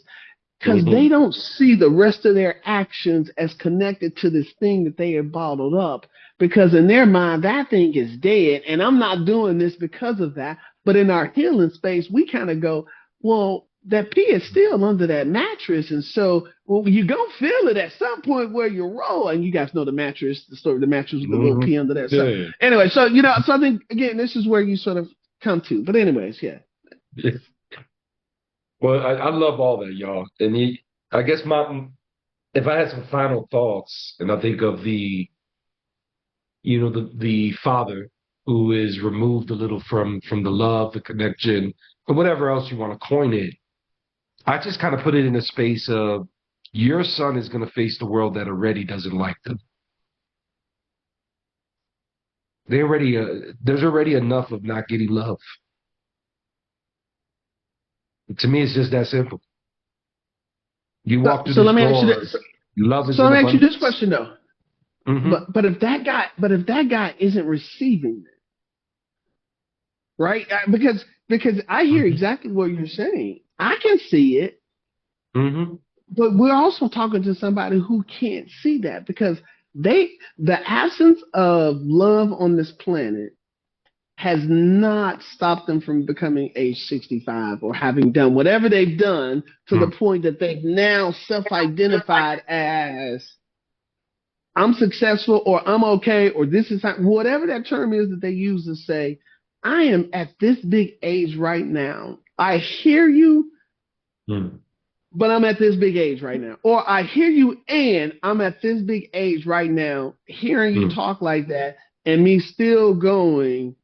because they don't see the rest of their actions as connected to this thing that they have bottled up. Because in their mind, that thing is dead, and I'm not doing this because of that. But in our healing space, we kind of go, well, that pee is still under that mattress. And so, well, you're going to feel it at some point where you roll. And you guys know the mattress, the story of the mattress with the little pee under there. So, anyway, so I think, again, this is where you sort of come to. But anyways, yeah. Well, I love all that, y'all. And I guess if I had some final thoughts, and I think of the father who is removed a little from the love, the connection, or whatever else you want to coin it, I just kind of put it in a space of your son is going to face the world that already doesn't like them. There's already enough of not getting love. To me, it's just that simple. You walk through this door. Love is in abundance. So let me ask you this question though. But if that guy isn't receiving it, right? Because I hear exactly what you're saying. I can see it, but we're also talking to somebody who can't see that, because the absence of love on this planet has not stopped them from becoming age 65 or having done whatever they've done to the point that they've now self-identified as, I'm successful, or I'm okay, or this is whatever that term is that they use to say, I am at this big age right now. I hear you, but I'm at this big age right now. Or I hear you and I'm at this big age right now, hearing you talk like that, and me still going,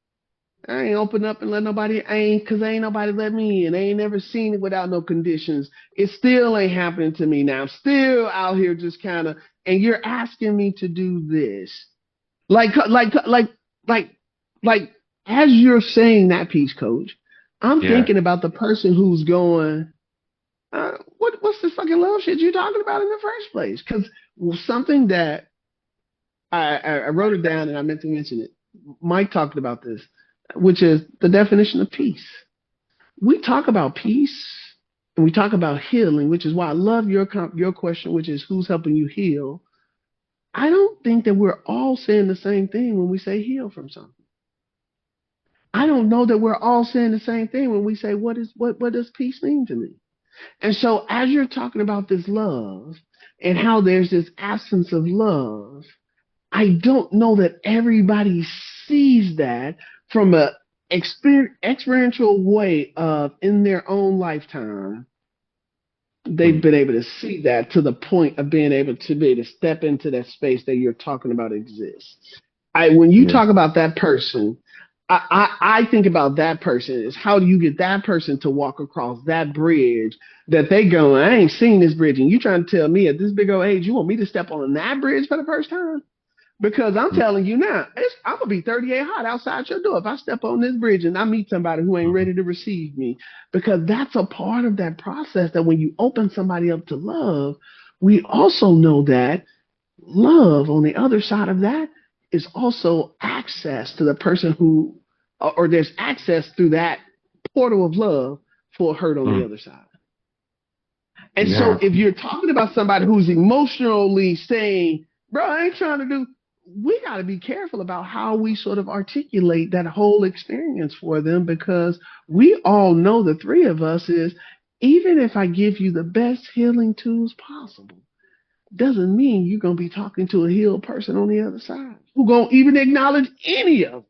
I ain't open up and let nobody, because ain't nobody let me in. I ain't never seen it without no conditions. It still ain't happening to me now. I'm still out here just kind of, and you're asking me to do this. Like, as you're saying that piece, Coach, I'm thinking about the person who's going, what's this fucking love shit you talking about in the first place? Because something that I wrote it down and I meant to mention it. Mike talked about this, which is the definition of peace. We talk about peace and we talk about healing, which is why I love your question, which is who's helping you heal. I don't think that we're all saying the same thing when we say heal from something. I don't know that we're all saying the same thing when we say what does peace mean to me? And so as you're talking about this love and how there's this absence of love, I don't know that everybody sees that from a experiential way of in their own lifetime. They've been able to see that to the point of being able to step into that space that you're talking about exists. When you talk about that person, I think about that person is how do you get that person to walk across that bridge that they go, I ain't seen this bridge, and you trying to tell me at this big old age you want me to step on that bridge for the first time? Because I'm telling you now, I'm gonna be 38 hot outside your door if I step on this bridge and I meet somebody who ain't ready to receive me. Because that's a part of that process that when you open somebody up to love, we also know that love on the other side of that is also access to the person who, or there's access through that portal of love for hurt on the other side. And so if you're talking about somebody who's emotionally saying, bro, I ain't trying to do, we got to be careful about how we sort of articulate that whole experience for them, because we all know, the three of us, is even if I give you the best healing tools possible, doesn't mean you're going to be talking to a healed person on the other side who going to even acknowledge any of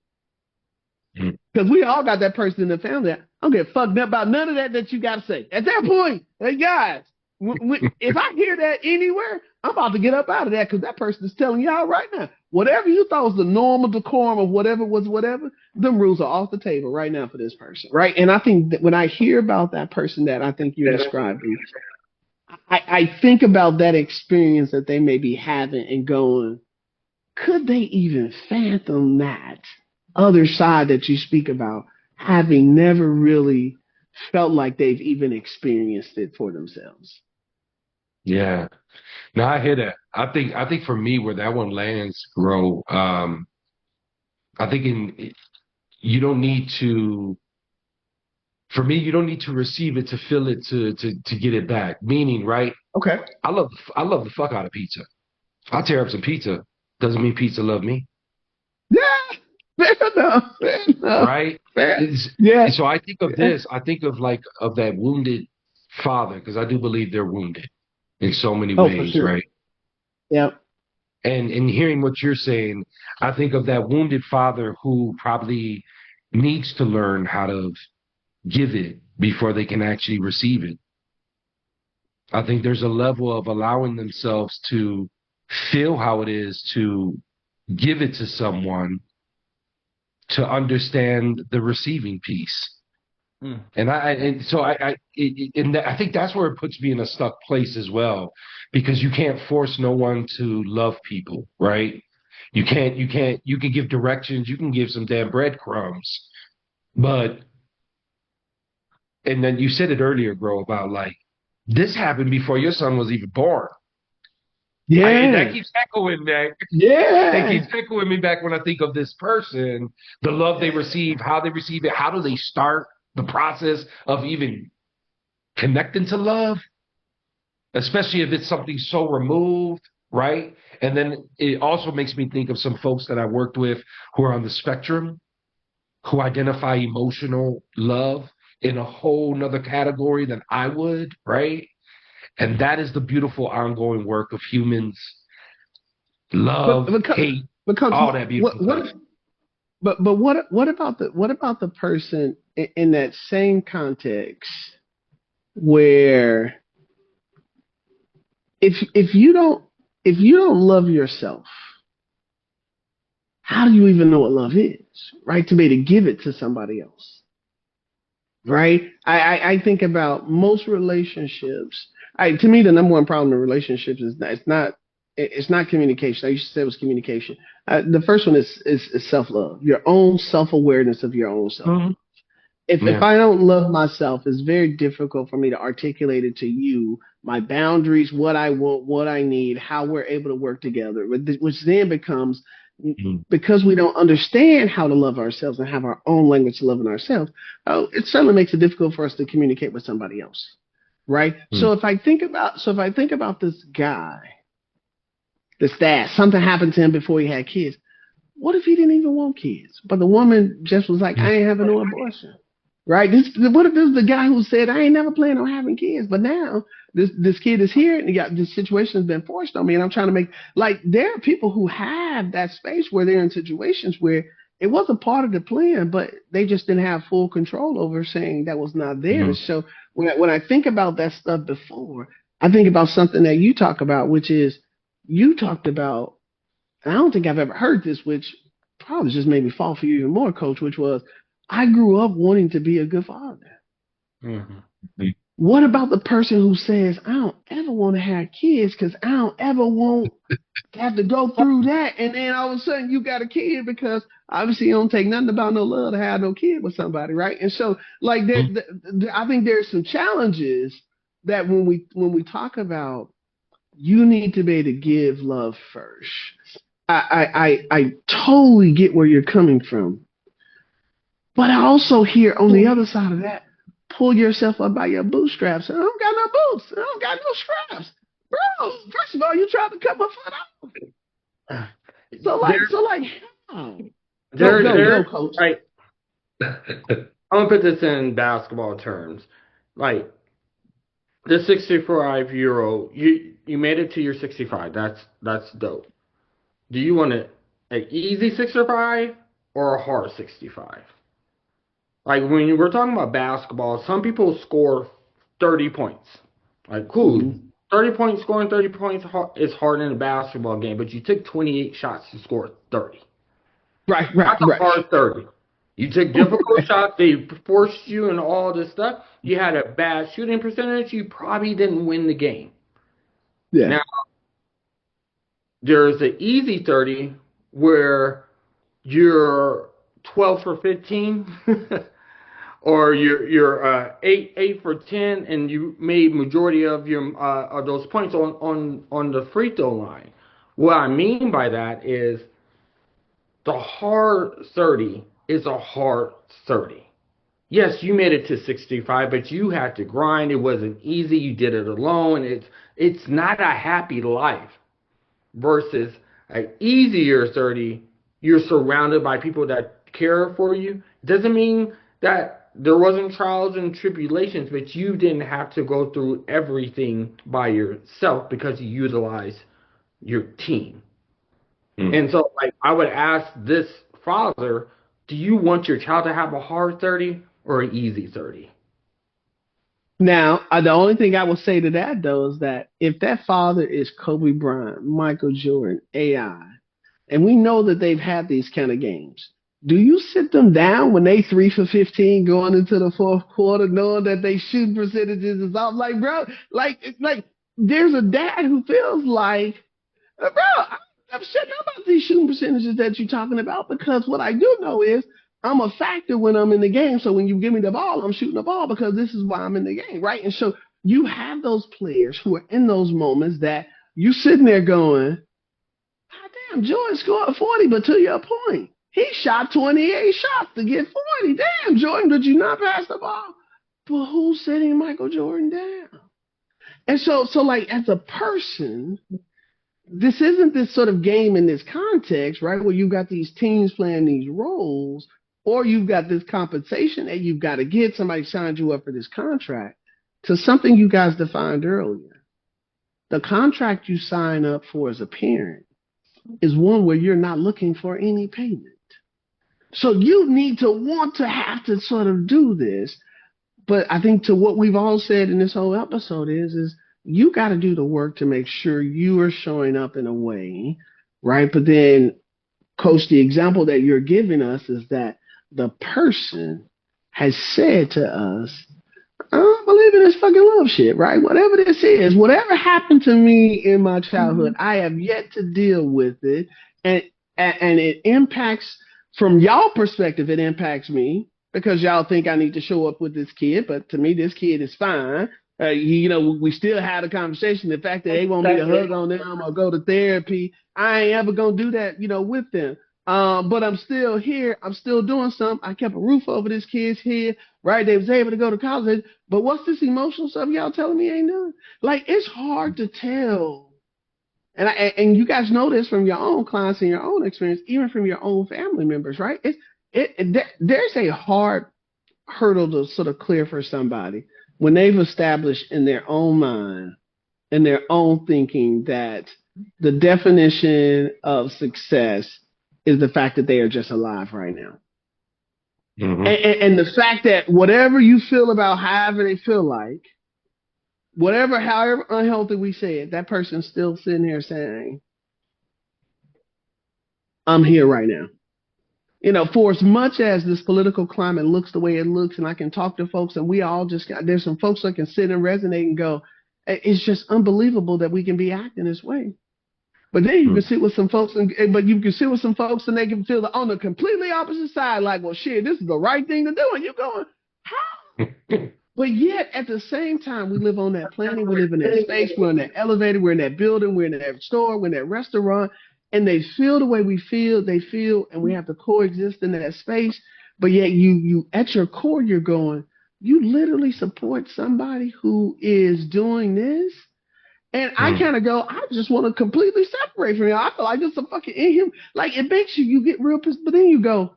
it. Because we all got that person in the family. I don't get fucked up about none of that you got to say. At that point, hey guys, if I hear that anywhere, I'm about to get up out of that, because that person is telling y'all right now, whatever you thought was the normal decorum of whatever was whatever, them rules are off the table right now for this person, right? And I think that when I hear about that person that I think you're describing, I think about that experience that they may be having and going, could they even fathom that other side that you speak about, having never really felt like they've even experienced it for themselves? Yeah. No, I hear that. I think for me, where that one lands, Gro, I think you don't need to. For me, you don't need to receive it to feel it to get it back. Meaning, right? Okay. I love the fuck out of pizza. I'll tear up some pizza. Doesn't mean pizza love me. Yeah. Fair enough. Right? Yeah. So I think of this. I think of that wounded father, because I do believe they're wounded in so many ways, sure. right? Yeah. And in hearing what you're saying, I think of that wounded father who probably needs to learn how to give it before they can actually receive it. I think there's a level of allowing themselves to feel how it is to give it to someone to understand the receiving piece. And I think that's where it puts me in a stuck place as well, because you can't force no one to love people, right? You can give directions, you can give some damn breadcrumbs, and then you said it earlier, bro, about this happened before your son was even born. Yeah. And that keeps echoing back. Yeah. That keeps echoing me back when I think of this person, the love they receive, how they receive it, how do they start the process of even connecting to love, especially if it's something so removed, right? And then it also makes me think of some folks that I worked with who are on the spectrum, who identify emotional love in a whole nother category than I would, right? And that is the beautiful ongoing work of humans. Love, hate, all that beautiful stuff. But what about the person in that same context where if you don't love yourself, how do you even know what love is, right? To be able to give it to somebody else, right? I think about most relationships. To me, the number one problem in relationships is that it's not communication. I used to say it was communication. The first one is self-love, your own self-awareness of your own self. If I don't love myself, it's very difficult for me to articulate it to you my boundaries, what I want, what I need, how we're able to work together, which then becomes, because we don't understand how to love ourselves and have our own language to loving ourselves, it certainly makes it difficult for us to communicate with somebody else, right? So if I think about this guy, this dad, something happened to him before he had kids. What if he didn't even want kids? But the woman just was like, I ain't having no abortion. Right? What if this is the guy who said, I ain't never planned on having kids, but now this kid is here and this situation has been forced on me, and I'm trying to make, like, there are people who have that space where they're in situations where it was a part of the plan, but they just didn't have full control over, saying that was not theirs. So when I think about that stuff before, I think about something that you talk about, which is, you talked about, and I don't think I've ever heard this, which probably just made me fall for you even more, Coach, which was, I grew up wanting to be a good father. Mm-hmm. What about the person who says, I don't ever want to have kids because I don't ever want to have to go through that, and then all of a sudden you got a kid because obviously you don't take nothing about no love to have no kid with somebody, right? And so, like, I think there's some challenges that when we talk about, you need to be able to give love first. I totally get where you're coming from. But I also hear on the other side of that, pull yourself up by your bootstraps. I don't got no boots. I don't got no straps. Bro, first of all, you tried to cut my foot off. So how? Go, Coach. Right. I'm going to put this in basketball terms. Like, the 65-year-old, you made it to your 65. That's dope. Do you want an easy 65 or a hard 65? Like, when we're talking about basketball, some people score 30 points. Like, cool. Mm-hmm. 30 points, scoring 30 points is hard in a basketball game, but you took 28 shots to score 30. Right. That's a hard 30. You took difficult shots. They forced you and all this stuff. You had a bad shooting percentage. You probably didn't win the game. Yeah. Now, there's an easy 30 where you're 12 for 15. Or you're 8 for 10, and you made majority of your of those points on the free throw line. What I mean by that is, the hard 30 is a hard 30. Yes, you made it to 65, but you had to grind. It wasn't easy. You did it alone. It's not a happy life. Versus an easier 30, you're surrounded by people that care for you. Doesn't mean that there wasn't trials and tribulations, but you didn't have to go through everything by yourself because you utilized your team. And so, like, I would ask this father, do you want your child to have a hard 30 or an easy 30? Now, the only thing I will say to that, though, is that if that father is Kobe Bryant, Michael Jordan, AI, and we know that they've had these kind of games, do you sit them down when they 3 for 15 going into the fourth quarter, knowing that they shooting percentages is off? Like, bro, like there's a dad who feels like, bro, I'm shutting up about these shooting percentages that you're talking about, because what I do know is I'm a factor when I'm in the game. So when you give me the ball, I'm shooting the ball because this is why I'm in the game, right? And so you have those players who are in those moments that you sitting there going, God damn, Jordan scored 40, but to your point, he shot 28 shots to get 40. Damn, Jordan, did you not pass the ball? But who's sitting Michael Jordan down? And so like, as a person, this isn't this sort of game in this context, right, where you've got these teams playing these roles, or you've got this compensation that you've got to get. Somebody signed you up for this contract, to something you guys defined earlier. The contract you sign up for as a parent is one where you're not looking for any payment. So you need to want to have to sort of do this. But I think to what we've all said in this whole episode is you got to do the work to make sure you are showing up in a way, right? But then, Coach, the example that you're giving us is that the person has said to us, I don't believe in this fucking love shit, right? Whatever this is, whatever happened to me in my childhood, I have yet to deal with it. And it impacts, from y'all perspective, it impacts me because y'all think I need to show up with this kid. But to me, this kid is fine. We still had a conversation. The fact that they want me to hug on them or go to therapy, I ain't ever gonna do that, with them. But I'm still here. I'm still doing something. I kept a roof over this kid's head, right? They was able to go to college. But what's this emotional stuff y'all telling me ain't done? Like, it's hard to tell. And you guys know this from your own clients and your own experience, even from your own family members, right? There's a hard hurdle to sort of clear for somebody when they've established in their own mind, in their own thinking, that the definition of success is the fact that they are just alive right now. Mm-hmm. And the fact that whatever you feel about however they feel like, however unhealthy we say it, that person's still sitting here saying, I'm here right now. For as much as this political climate looks the way it looks, and I can talk to folks, and we all there's some folks that can sit and resonate and go, it's just unbelievable that we can be acting this way. But then you can sit with some folks, and they can feel on the completely opposite side, like, well, shit, this is the right thing to do, and you're going, how? But yet, at the same time, we live on that planet, we live in that space, we're in that elevator, we're in that building, we're in that store, we're in that restaurant, and they feel the way we feel, and we have to coexist in that space. But yet, you at your core, you're going, you literally support somebody who is doing this? And I kind of go, I just want to completely separate from you. I feel like there's some fucking in him. Like, it makes you get real pissed, but then you go,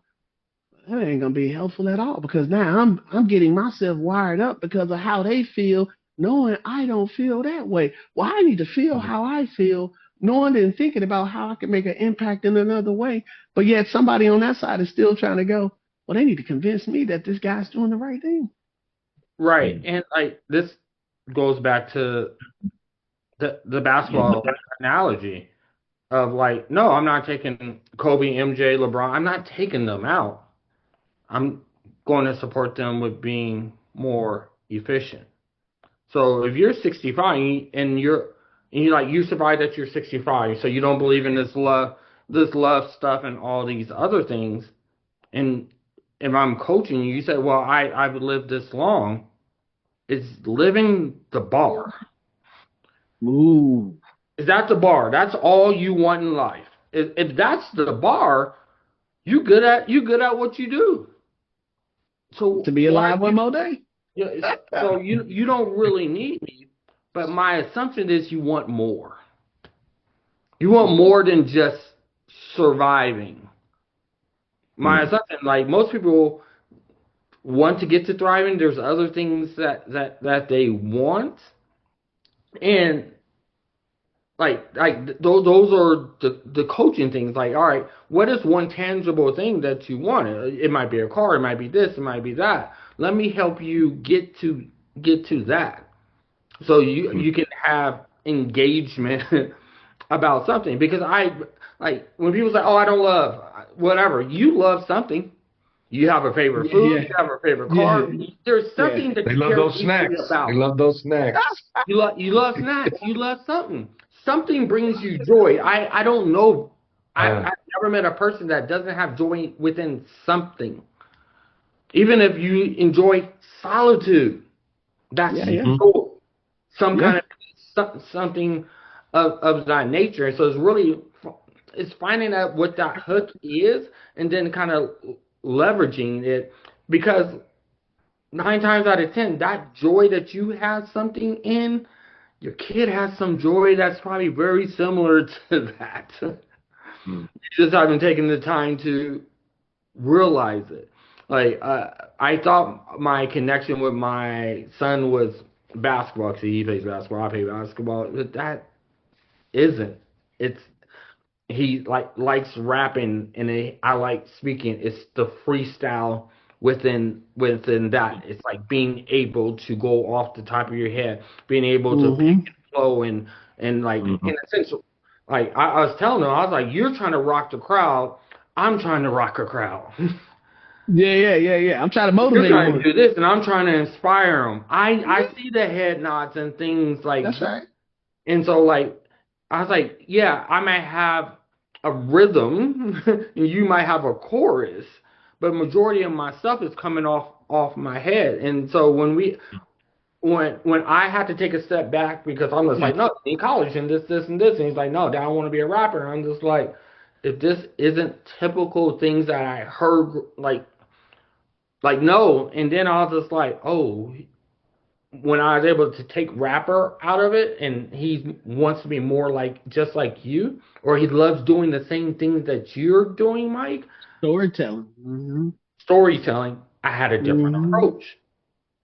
that ain't gonna be helpful at all, because now I'm getting myself wired up because of how they feel, knowing I don't feel that way. Well, I need to feel how I feel, knowing and thinking about how I can make an impact in another way. But yet somebody on that side is still trying to go, well, they need to convince me that this guy's doing the right thing. Right. And like, this goes back to the basketball analogy of like, no, I'm not taking Kobe, MJ, LeBron. I'm not taking them out. I'm going to support them with being more efficient. So if you're 65 and you survive that you're 65, so you don't believe in this love stuff and all these other things, and if I'm coaching you, you say, well, I've lived this long. It's living the bar. Ooh. Is that the bar? That's all you want in life. If that's the bar, you good at what you do. So to be alive one more day. Yeah, so you don't really need me, but my assumption is you want more. You want more than just surviving. My assumption, like, most people want to get to thriving. There's other things that they want, and like those are the coaching things. Like, all right, what is one tangible thing that you want? It might be a car, it might be this, it might be that. Let me help you get to that, so you can have engagement about something. Because like when people say, oh, I don't love whatever, you love something. You have a favorite food. You have a favorite car. There's something that they you love those snacks. About. They love those snacks. You love snacks. You love something. Something brings you joy. I don't know. I've never met a person that doesn't have joy within something. Even if you enjoy solitude, that's cool. Some kind of something of that nature. And so it's finding out what that hook is, and then kind of leveraging it, because 9 times out of 10, that joy that you have something in, your kid has some joy that's probably very similar to that. You just haven't taken the time to realize it. Like, I thought my connection with my son was basketball, because he plays basketball, I play basketball, but that isn't. He likes rapping, and I like speaking. It's the freestyle within that. It's like being able to go off the top of your head, being able to pick and flow, and like in a sense, like I was telling him, I was like, you're trying to rock the crowd, I'm trying to rock a crowd. Yeah. I'm trying to motivate. You're trying to do this, and I'm trying to inspire them. I see the head nods and things like that's right. And so, like, I was like, yeah, I might have a rhythm, and you might have a chorus, but majority of my stuff is coming off my head. And so when when I had to take a step back because I'm just like, no, in college and this and this, and he's like, no, Dad, I want to be a rapper. And I'm just like, if this isn't typical things that I heard, no. And then I was just like, oh, when I was able to take rapper out of it, and he wants to be more like just like you, or he loves doing the same things that you're doing, Mike. Storytelling. Mm-hmm. Storytelling. I had a different Mm-hmm. approach.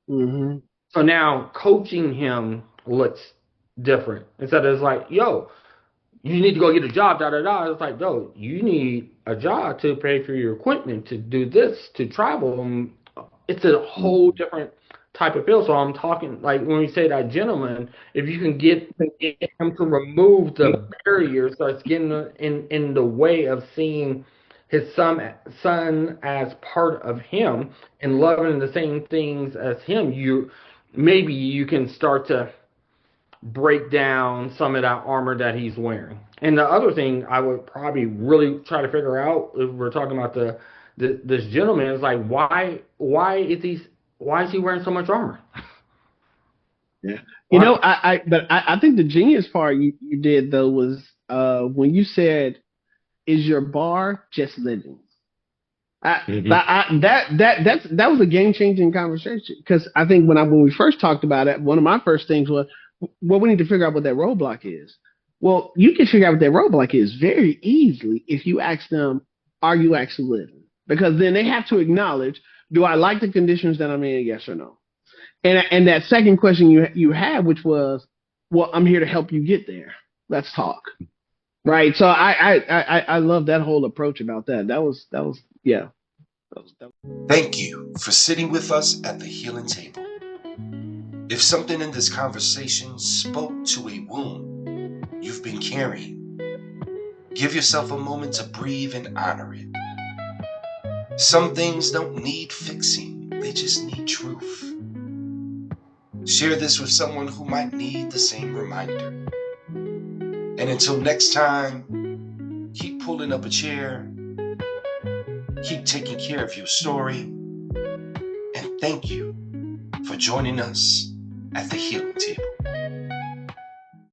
Mm-hmm. So now coaching him looks different. Instead of it's like, yo, you need to go get a job, da da da. It's like, yo, you need a job to pay for your equipment, to do this, to travel. It's a whole different type of feel. So I'm talking like when we say that gentleman, if you can get him to remove the barriers that's getting in the way of seeing his son as part of him and loving the same things as him, maybe you can start to break down some of that armor that he's wearing. And the other thing I would probably really try to figure out if we're talking about this gentleman is like why is he wearing so much armor? Yeah. You know, I think the genius part you did though was when you said, "Is your bar just living?" That was a game changing conversation because I think when we first talked about it, one of my first things was, well, we need to figure out what that roadblock is. Well, you can figure out what that roadblock is very easily if you ask them, "Are you actually living?" Because then they have to acknowledge, "Do I like the conditions that I'm in? Yes or no?" And that second question you had, which was, "Well, I'm here to help you get there. Let's talk." Right. So I love that whole approach about that. That was yeah. Thank you for sitting with us at the healing table. If something in this conversation spoke to a wound you've been carrying, give yourself a moment to breathe and honor it. Some things don't need fixing, they just need truth. Share this with someone who might need the same reminder. And until next time, keep pulling up a chair, keep taking care of your story, and thank you for joining us at the healing table.